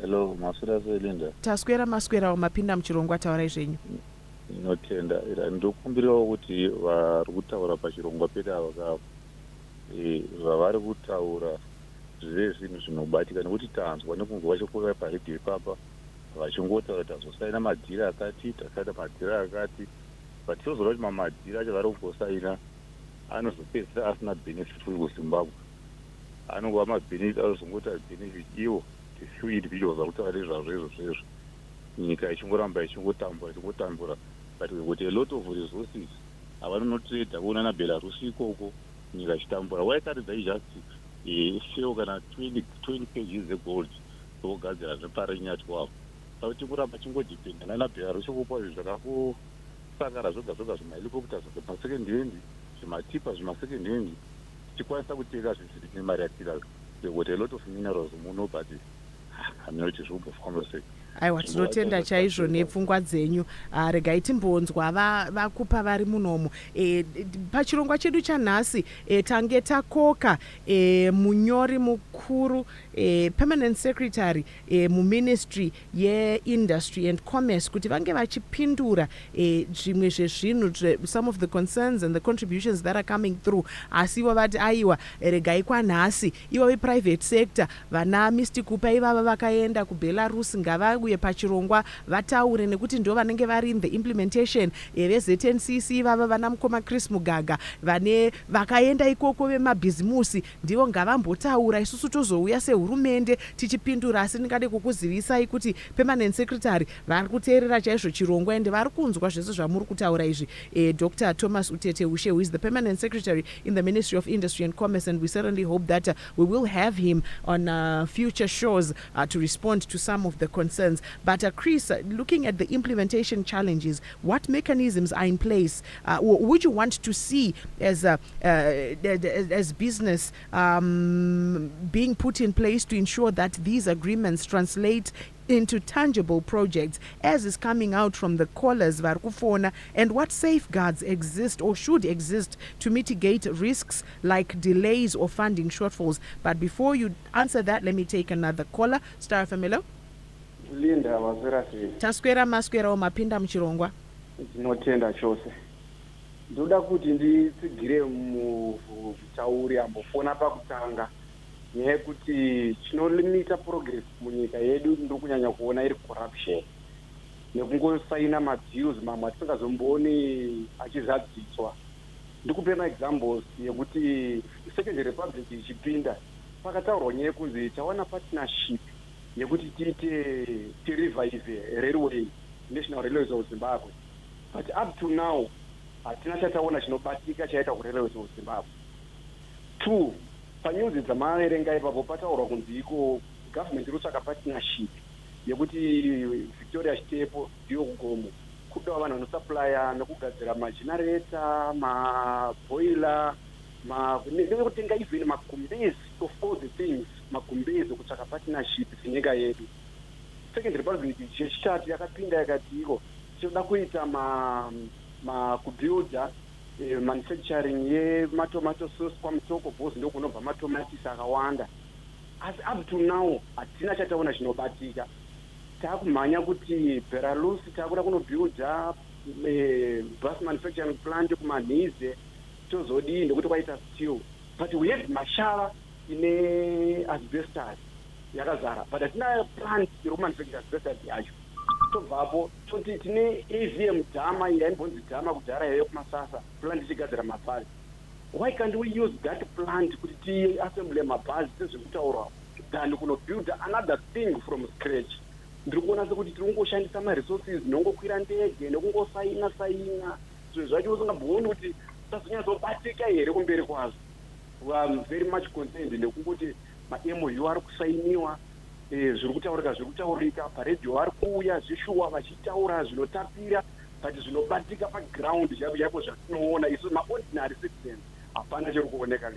Hello, Maswera Linda. Taskwera maskwera umapinda muchirongwa taurai zvenyu. Inotenda ndokumbirawo kuti vari kutaura pachirongwa pedu ava zvavari kutaura zvive zvinhu zvinobatika nekuti tanzwa nekunge vachikuva paredhiyo ipapa vachingotaura kuti tazosaina madhiri akati tasaina madhiri akati but tozora kuti mamadhiri acho vari kungosaina anozopedzisa asina benefit kuri kuzimbabwe. Anongova mabenefit anozongota benefit iwo few individuals vari kutaura nezvazvo nyika ichingoramba ichingotambura but with a lot of resources avanonotreda kuona naBelarus ikoko nyika ichitambura. Why can't they just fail kana 20 pages egold zokugadzira zveparinyati wavo sauti kuramba chingodependana naBelarus kupa zvinhu zvakakosakara zvoga zvimahelicopters zvemasecond hand zvimatipa zvemasecond hand tikwanisa kutenga zvinhu zviri nemari yakira with a lot of minerals muno but haminoti zvobva famosei aiwa tinotenda chaizvo nepfungwa dzenyu. Regai timbonzwa vakupa vari munomo. Pachirongwa chedu chanhasi tange takoka munyori mukuru permanent secretary muministry yeindustry and commerce kuti vange vachipindura zvimwe zvezvinhu, some of the concerns and the contributions that are coming through. Asi ivo vati aiwa regai kwanhasi ivo veprivate sector vana Mr. Kupa ivava vakaenda kuBelarus ngavauye pachirongwa vataure, nekuti ndo vanenge vari in the implementation. VZNCC ivava vana mukoma Chris Mugaga vane vakaenda ikoko vemabhizimusi ndivo ngavambotaura, isusu tozouya sehurumende tichipindura. Asi ndingade kukuzivisai kuti permanent secretary vari kuteerera chaizvo chirongwa ende vari kunzwa zvese zvamuri kutaura izvi. Dr. Thomas Utete Ushe, who is the permanent secretary in the Ministry of Industry and Commerce, and we certainly hope that we will have him on future shows to respond to some of the concerns. But Chris, looking at the implementation challenges, what mechanisms are in place? Would you want to see as business being put in place to ensure that these agreements translate into tangible projects, as is coming out from the callers varikufona, and what safeguards exist or should exist to mitigate risks like delays or funding shortfalls? But before you answer that, let me take another caller. Star Familo. Linda wazirasi. Taskwera maskwera omapinda muchirongwa. Tinotenda chose. Ndoda kuti nditsigire mutauri ambofona pakutanga nekuti chinolimita progress munyika yedu ndokunyanya kuona iri corruption nekungosaina madeals mamwe atisingazombooni achizadziswa. Ndikupe maexamples yekuti Second Republic ichipinda pakataurwa nyaya yekunzi tawana partnership yekuti tirevive railway, National Railways of Zimbabwe, but up to now hatina chataona chinobatika chaita kuRailways of Zimbabwe. 2, panyuzi dzamaerenga ipapo pataurwa kunzi iko government irotsvaka partnership yekuti Victoria Chitepo ndiyo kugomo kudawo vanhu vanosuplya nekugadzira magenerator, maboiler, nekutenga even magumbezi of all the things, magumbezi okutsvaka partnership senyika yedu. Second Republic chechitatu yakapinda yakati iko tinoda kuita kubuilda manufacturing yematomato sauce kwaMutoko bhozi ndokunobva matomatisi akawanda. Asi up to now hatina chataona chinobatika. Takumhanya kuti Belarus takuda kunobuilda bus manufacturing plant kumanhize tozodii nekuti kwaita steel, but we have mashala ine asbestos yakazara, but hatina plant yekumanufacture asbestos yacho. Tobvapo toti tine AVM dhama yainbonzi dhama kudhara yayo kumasasa plant ichigadzira mabhazi. Why can't we use that plant kuti tiassemble mabhazi sezvekutaurwa than kunobuild another thing from scratch? Ndiri kuona sekuti tiri kungoshandisa maresources nongokwira ndege nekungosaina zvinhu zvacho usingamboni kuti tazonyatsobatika here kumberi kwazvo. I'm very much concerned nekungoti ma-MOU ari kusainiwa, zviri kutaurika paredhiyo vari kuuya zvishuwa vachitaura zvinotapira, but zvinobatika paground zvapo zvatinoona isu maordinary citizens hapana chiri kuoneka.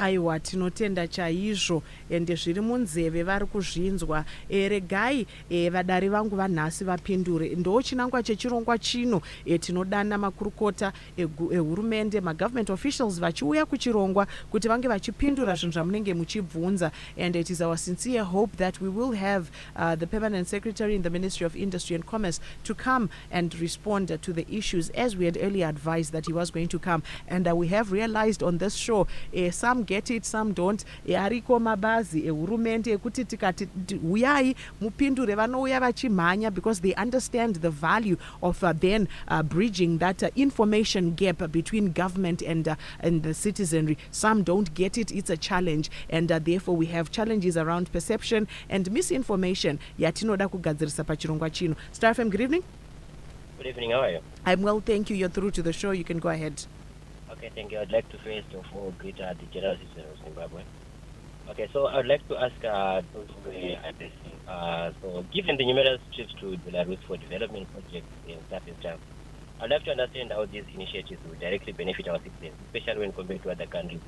Aiwa tinotenda chaizvo ende zviri munzeve vari kuzvinzwa. Regai vadari vangu vanhasi vapindure. Ndo chinangwa chechirongwa chino tinodana makurukota ehurumende, ma-government officials vachiuya kuchirongwa kuti vange vachipindura zvinhu zvamunenge muchibvunza. And it is our sincere hope that we will have the permanent secretary in the Ministry of Industry and Commerce to come and respond to the issues as we had earlier advised that he was going to come. And we have realized on this show some get it, some don't. Ariko mabazi ehurumende ekuti tikati uyai mupindure vanouya vachimhanya because they understand the value of then bridging that information gap between government and the citizenry. Some don't get it, it's a challenge, and therefore we have challenges around perception and misinformation yatinoda kugadzirisa pachirongwa chino. Star FM, good evening. Good evening, how are you? I'm well, thank you. You're through to the show. You can go ahead. Okay, thank you. I'd like to first of all greet the general citizen of Zimbabwe. Okay, so I'd like to ask so given the numerous trips to Belarus for development projects in Southeast Asia, I'd like to understand how these initiatives will directly benefit our citizens, especially when compared to other countries.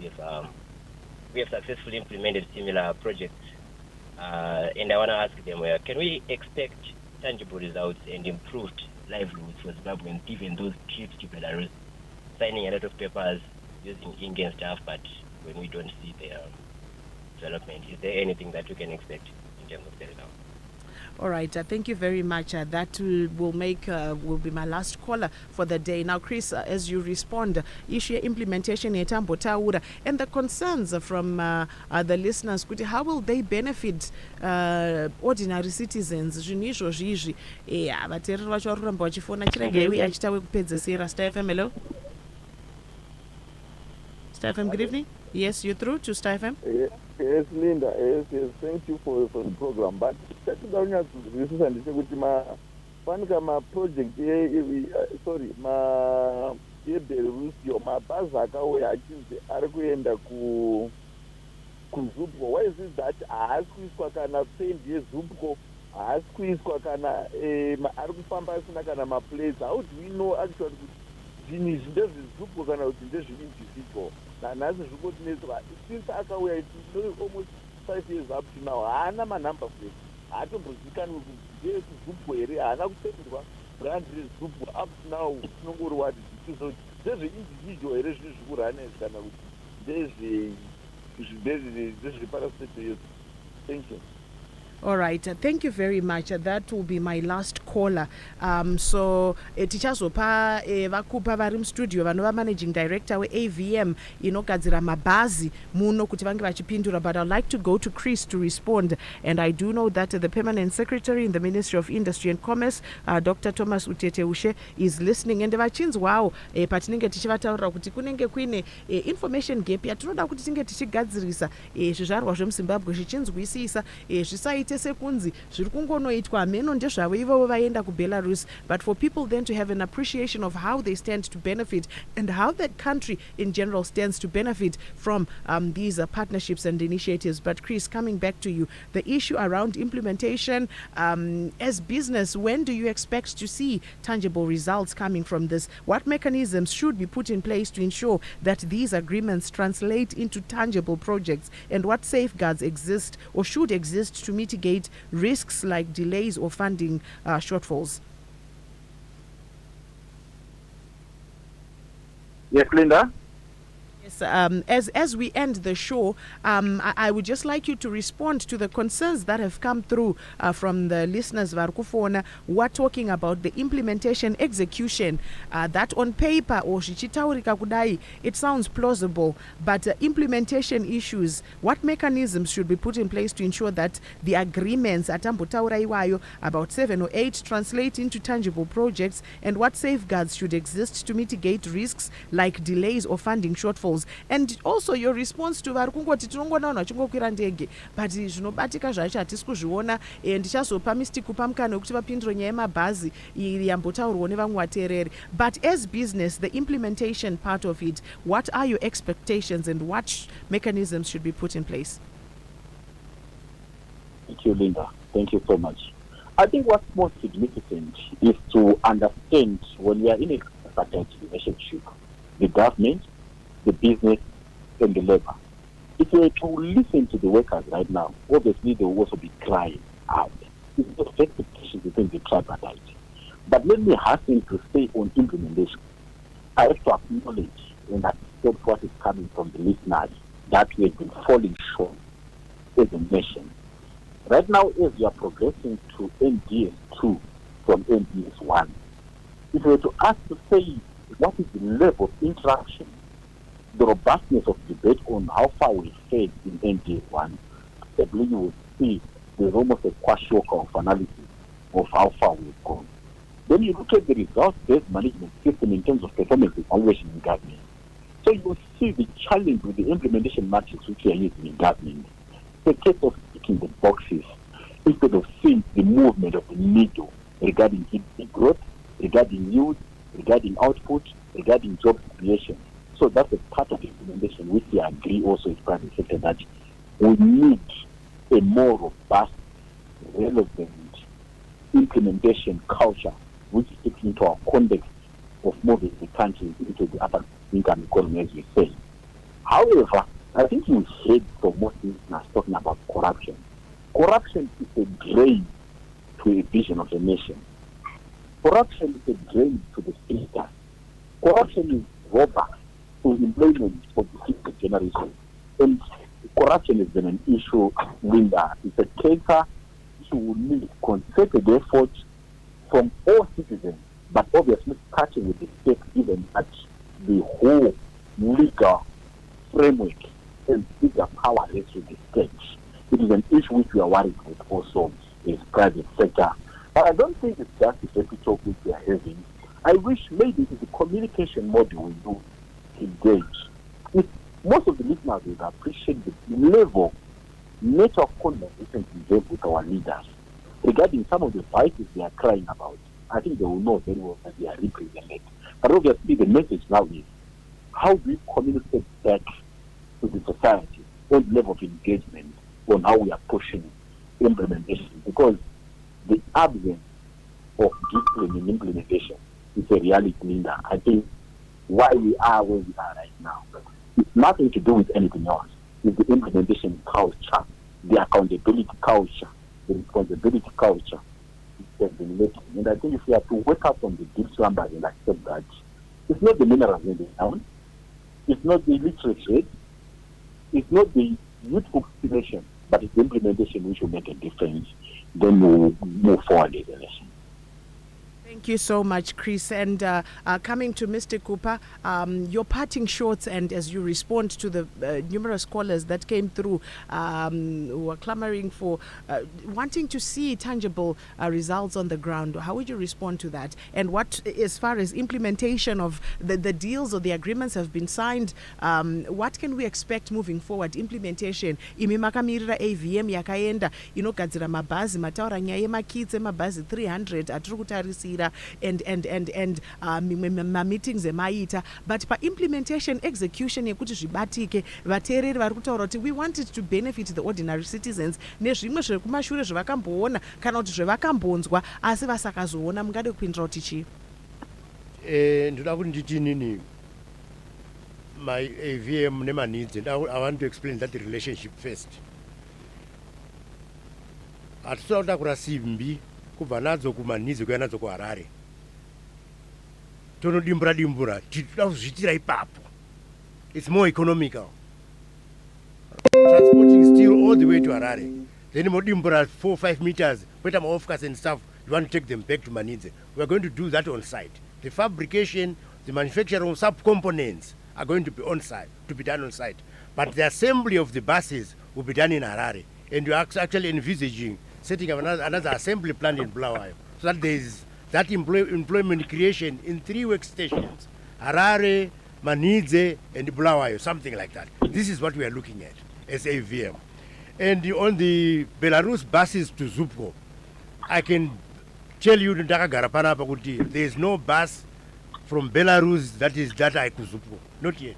We have successfully implemented similar projects And I want to ask them, can we expect tangible results and improved livelihoods for Zimbabweans given those trips to Belarus, signing a lot of papers, using ink and stuff, but when we don't see the development, is there anything that we can expect in terms of the results? All right, thank you very much. That will be my last caller for the day. Now, Chris, as you respond, issue implementation yetambotaura and the concerns from the listeners, how will they benefit ordinary citizens? Zvinizvo zvizvi vateereri vacho vari kuramba vachifona chirege achitawe kupedzesera. Star FM, hello. Star FM, good evening. Yes, you're through to Star FM. Yes, Linda. Yes. Thank you for the program. But ndechekuti project yeBelarus mabhazi akauya achinzi ari kuenda kuZubco. Why is it that haasi kuiswa kana pendi yeZubco, haasi kuiswa kana ari kufamba asina kana maplates? How do we know actually kuti zvinhu izvi ndezveZubco kana kuti ndezveindividual? Nanhasi zvikotinetswa since akauya almost 5 years up to now haana manumber plate, haatombozikanwi kuti ndezveZubco here, haana kupendwa brand reZubco. Up to now tinongori wati ndezveindividual here zvinhu zvikurana izvi kana kuti ndezveparastate yesu. Thank you. All right, thank you very much. That will be my last caller. So tichazopa vakupa vari mustudio vanova managing director weAVM inogadzira mabhazi muno kuti vange vachipindura, but I'd like to go to Chris to respond. And I do know that the permanent secretary in the Ministry of Industry and Commerce, Dr. Thomas Uteteushe, is listening. And vachinzwawo patinenge tichivataurira kuti kunenge kuine information gap yatinoda kuti tinge tichigadzirisa zvizvarwa zvemuZimbabwe zvichinzwisisa zvisaite sekunzi zviri kungonoitwa meno ndezvavo ivovo vaenda kuBelarus, but for people then to have an appreciation of how they stand to benefit and how that country in general stands to benefit from these partnerships and initiatives. But Chris, coming back to you, the issue around implementation as business, when do you expect to see tangible results coming from this? What mechanisms should be put in place to ensure that these agreements translate into tangible projects, and what safeguards exist or should exist to mitigate risks like delays or funding shortfalls? Yes, Linda. Yes, as we end the show, I would just like you to respond to the concerns that have come through from the listeners varikufona who are talking about the implementation execution that on paper or zvichitaurika kudai it sounds plausible, but implementation issues, what mechanisms should be put in place to ensure that the agreements atambotaura iwayo about 7 or 8 translate into tangible projects, and what safeguards should exist to mitigate risks like delays or funding shortfalls? And also your response to vari kungoti tinongoona vachingokwira ndege but zvinobatika zvacho hatisi kuzviona. Ndichazopa mistikupa mukana wekuti vapindure nyaya yemabhazi yambotaurwa nevamwe vateereri. But as business, the implementation part of it, what are your expectations and what mechanisms should be put in place? Thank you, Linda. Thank you so much. I think what's most significant is to understand when we are in a tripartite relationship, the government, the business, and the labor. If you were to listen to the workers right now, obviously they will also be crying out. It's not expectations within the tripartite. But let me hasten to say on implementation, I have to acknowledge and accept what is coming from the listeners that we have been falling short as a nation. Right now, as we are progressing to NDS 2 from NDS 1, if we were to ask to say what is the level of interaction, the robustness of debate on how far we fared in NDS 1, I believe you will see there's almost a kwashiorkor of analysis of how far we've gone. Then you look at the results-based management system in terms of performance evaluation in government. So you will see the challenge with the implementation matrix which we are using in government. It's a case of ticking the boxes instead of seeing the movement of the needle regarding growth, regarding youth, regarding output, regarding job creation. So that's a part of the implementation which we agree also with private sector that we need a more robust, relevant implementation culture which takes into our context of moving the country into the upper income economy, as we say. However, I think you heard from most listeners talking about corruption. corruption is a drain to a vision of a nation. Corruption is a drain to the future. Corruption is robber to employment for the future generation. And corruption has been an issue, Linda. It's a cancer issue. We need concerted effort from all citizens, but obviously starting with the state, given that the whole legal framework and bigger power rests with the state. It is an issue which we are worried with also in private sector. But I don't think it's just the dirty talk which we are having. I wish maybe it's the communication model we do engage. If most of the listeners would appreciate the level, nature of conversations we have with our leaders regarding some of the vices they are crying about. I think they will know very well that they are represented. But obviously the message now is, how do we communicate back to the society on the level of engagement on how we are pushing implementation? Because the absence of discipline in implementation is a reality, Linda. I think why we are where we are right now, it's nothing to do with anything else. It's the implementation culture, the accountability culture, the responsibility culture. Has been lacking. And I think if we have to wake up from the deep slumbers and accept that it's not the minerals in the town, it's not the literacy, it's not the youthful population, but it's the implementation which will make a difference. Then we'll move forward as a nation. Thank you so much, Chris. And coming to Mr. Kupa, your parting shots, and as you respond to the numerous callers that came through who are clamoring for wanting to see tangible results on the ground, how would you respond to that? And what, as far as implementation of the deals or the agreements have been signed, what can we expect moving forward? Implementation. Imi makamirira AVM yakaenda inogadzira mabhazi mataura nyaya yemakits emabhazi 300 atiri kutarisira and meetings emaita, but pa implementation execution yekuti zvibatike vateereri vari kutaura kuti we want it to benefit the ordinary citizens nezvimwe zvekumashure zvavakamboona kana kuti zvavakambonzwa asi vasakazoona, mungade kupindira kuti chii? Ndoda kuti nditi nini my AVM nema needs, and I want to explain that relationship first. Hatisoda kutakura simbi kubva nadzo kumanhizi kuya nadzo kuharare, tonodimbura titoda kuzviitira ipapo. It's more economical transporting steel all the way to Harare, then modimbura 4-5 meters, put them off and stuff, you want to take them back to Manidze. We are going to do that on site. The fabrication, the manufacture of sub-components are going to be on site, to be done on site, but the assembly of the buses will be done in Harare, and we are actually envisaging setting up another assembly plant in Bulawayo, so that there is that employment creation in 3 workstations: Harare, Manidze, and Bulawayo, something like that. This is what we are looking at as AVM. And on the Belarus buses to Zupco, I can tell you there is no bus from Belarus that is Data to Zupco, not yet.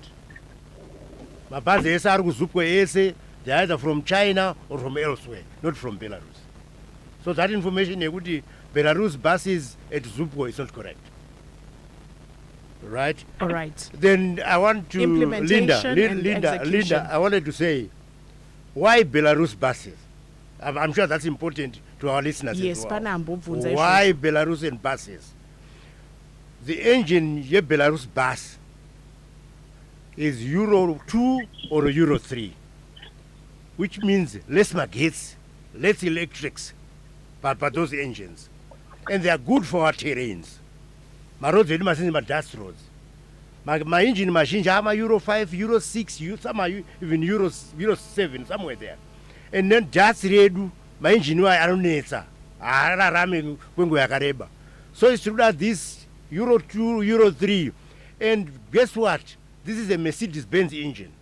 My bus is Zupco, they are either from China or from elsewhere, not from Belarus. So that information, Belarus buses at Zupco is not correct. Right? All right. Then I want to, Linda, I wanted to say, why Belarus buses? I'm sure that's important to our listeners as well. Why Belarus and buses? The engine, your Belarus bus, is Euro 2 or Euro 3, which means less maggots, less electrics, but those engines. And they are good for our terrains. My roads are dust roads. My engine machines are Euro 5, Euro 6, some are even Euro 7, somewhere there. And then just read my engine, I don't know. So it's true that this Euro 2, Euro 3, and guess what? This is a Mercedes-Benz engine.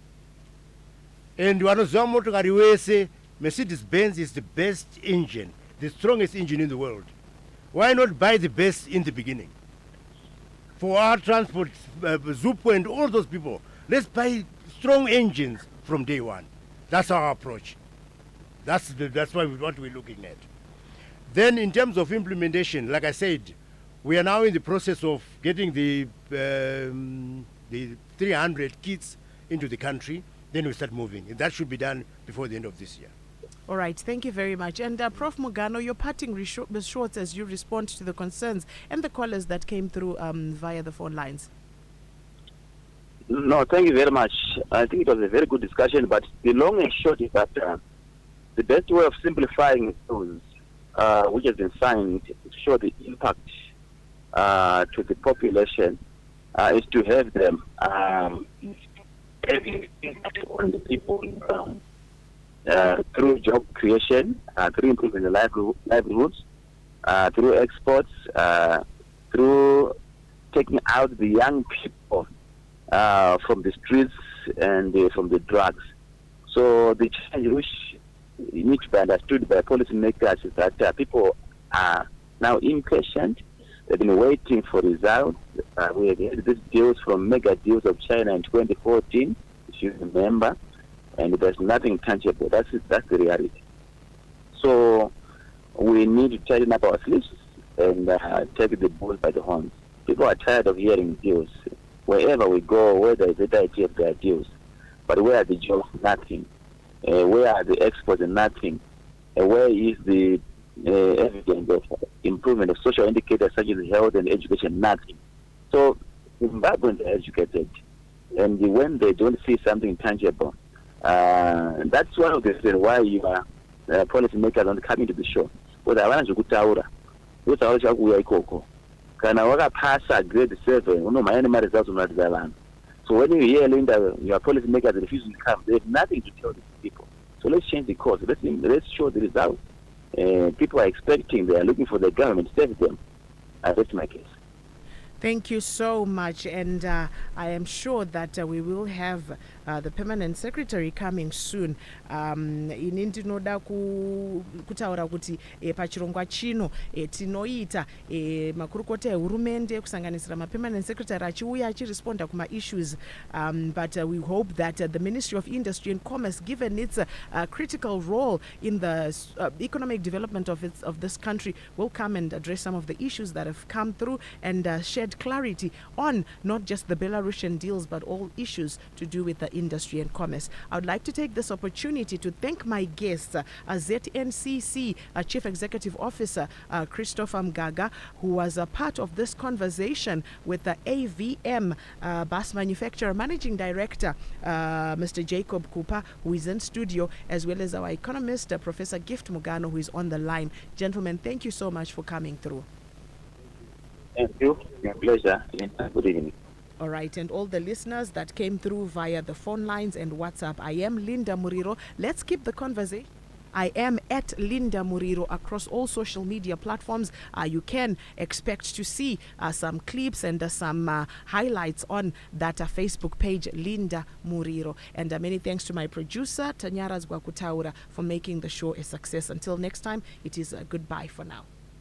And one of the say Mercedes-Benz is the best engine, the strongest engine in the world. Why not buy the best in the beginning? For our transport, Zupco and all those people, let's buy strong engines from day one. That's our approach. That's what we're looking at. Then in terms of implementation, like I said, we are now in the process of getting the 300 kits into the country. Then we start moving. And that should be done before the end of this year. All right, thank you very much. And Prof. Mugano, your parting shorts as you respond to the concerns and the callers that came through via the phone lines. No, thank you very much. I think it was a very good discussion, but the long and short is that the best way of simplifying those which has been signed to show the impact to the population is to have them having impact on the people through job creation, through improving the livelihoods, through exports, through taking out the young people from the streets and from the drugs. So the change which needs to be understood by policymakers is that people are now impatient. They've been waiting for results. We have had these deals from mega deals of China in 2014, if you remember, and there's nothing tangible. That's the reality. So we need to tighten up our sleeves and take the bull by the horns. People are tired of hearing deals. Wherever we go, where there is a idea of their deals, but where are the jobs? Nothing. Where are the exports? Nothing. Where is the evidence of improvement of social indicators such as health and education? Nothing. So Zimbabweans are educated, and when they don't see something tangible, that's one of the reasons why you are policymakers don't come into the show. Because I want to go kana wakapasa grade 7 unomhanya results unoratidza vanhu. So when you hear Linda, your policy makers refuse to come, they have nothing to tell these people. So let's change the course. Let's show the results. People are expecting, they are looking for the government to save them. That's my case. Thank you so much, and I am sure that we will have the permanent secretary coming soon. Ini ndinoda kutaura kuti pachirongwa chino tinoita makurukota ehurumende kusanganisira ma-permanent secretary achiuya achiresponda kuma-issues, but we hope that the Ministry of Industry and Commerce, given its critical role in the economic development of this country, will come and address some of the issues that have come through and shed clarity on not just the Belarusian deals but all issues to do with the industry and commerce. I would like to take this opportunity to thank my guests, ZNCC Chief Executive Officer Christopher Mugaga, who was a part of this conversation with the AVM bus manufacturer Managing Director Mr. Jacob Kupa, who is in studio, as well as our economist Professor Gift Mugano, who is on the line. Gentlemen, thank you so much for coming through. Thank you. My pleasure. Good evening. All right, and all the listeners that came through via the phone lines and WhatsApp, I am Linda Muriro. Let's keep the conversation. I am at Linda Muriro across all social media platforms. You can expect to see some clips and some highlights on that Facebook page, Linda Muriro. And many thanks to my producer, Tanyara Zgwakutaura, for making the show a success. Until next time, it is goodbye for now.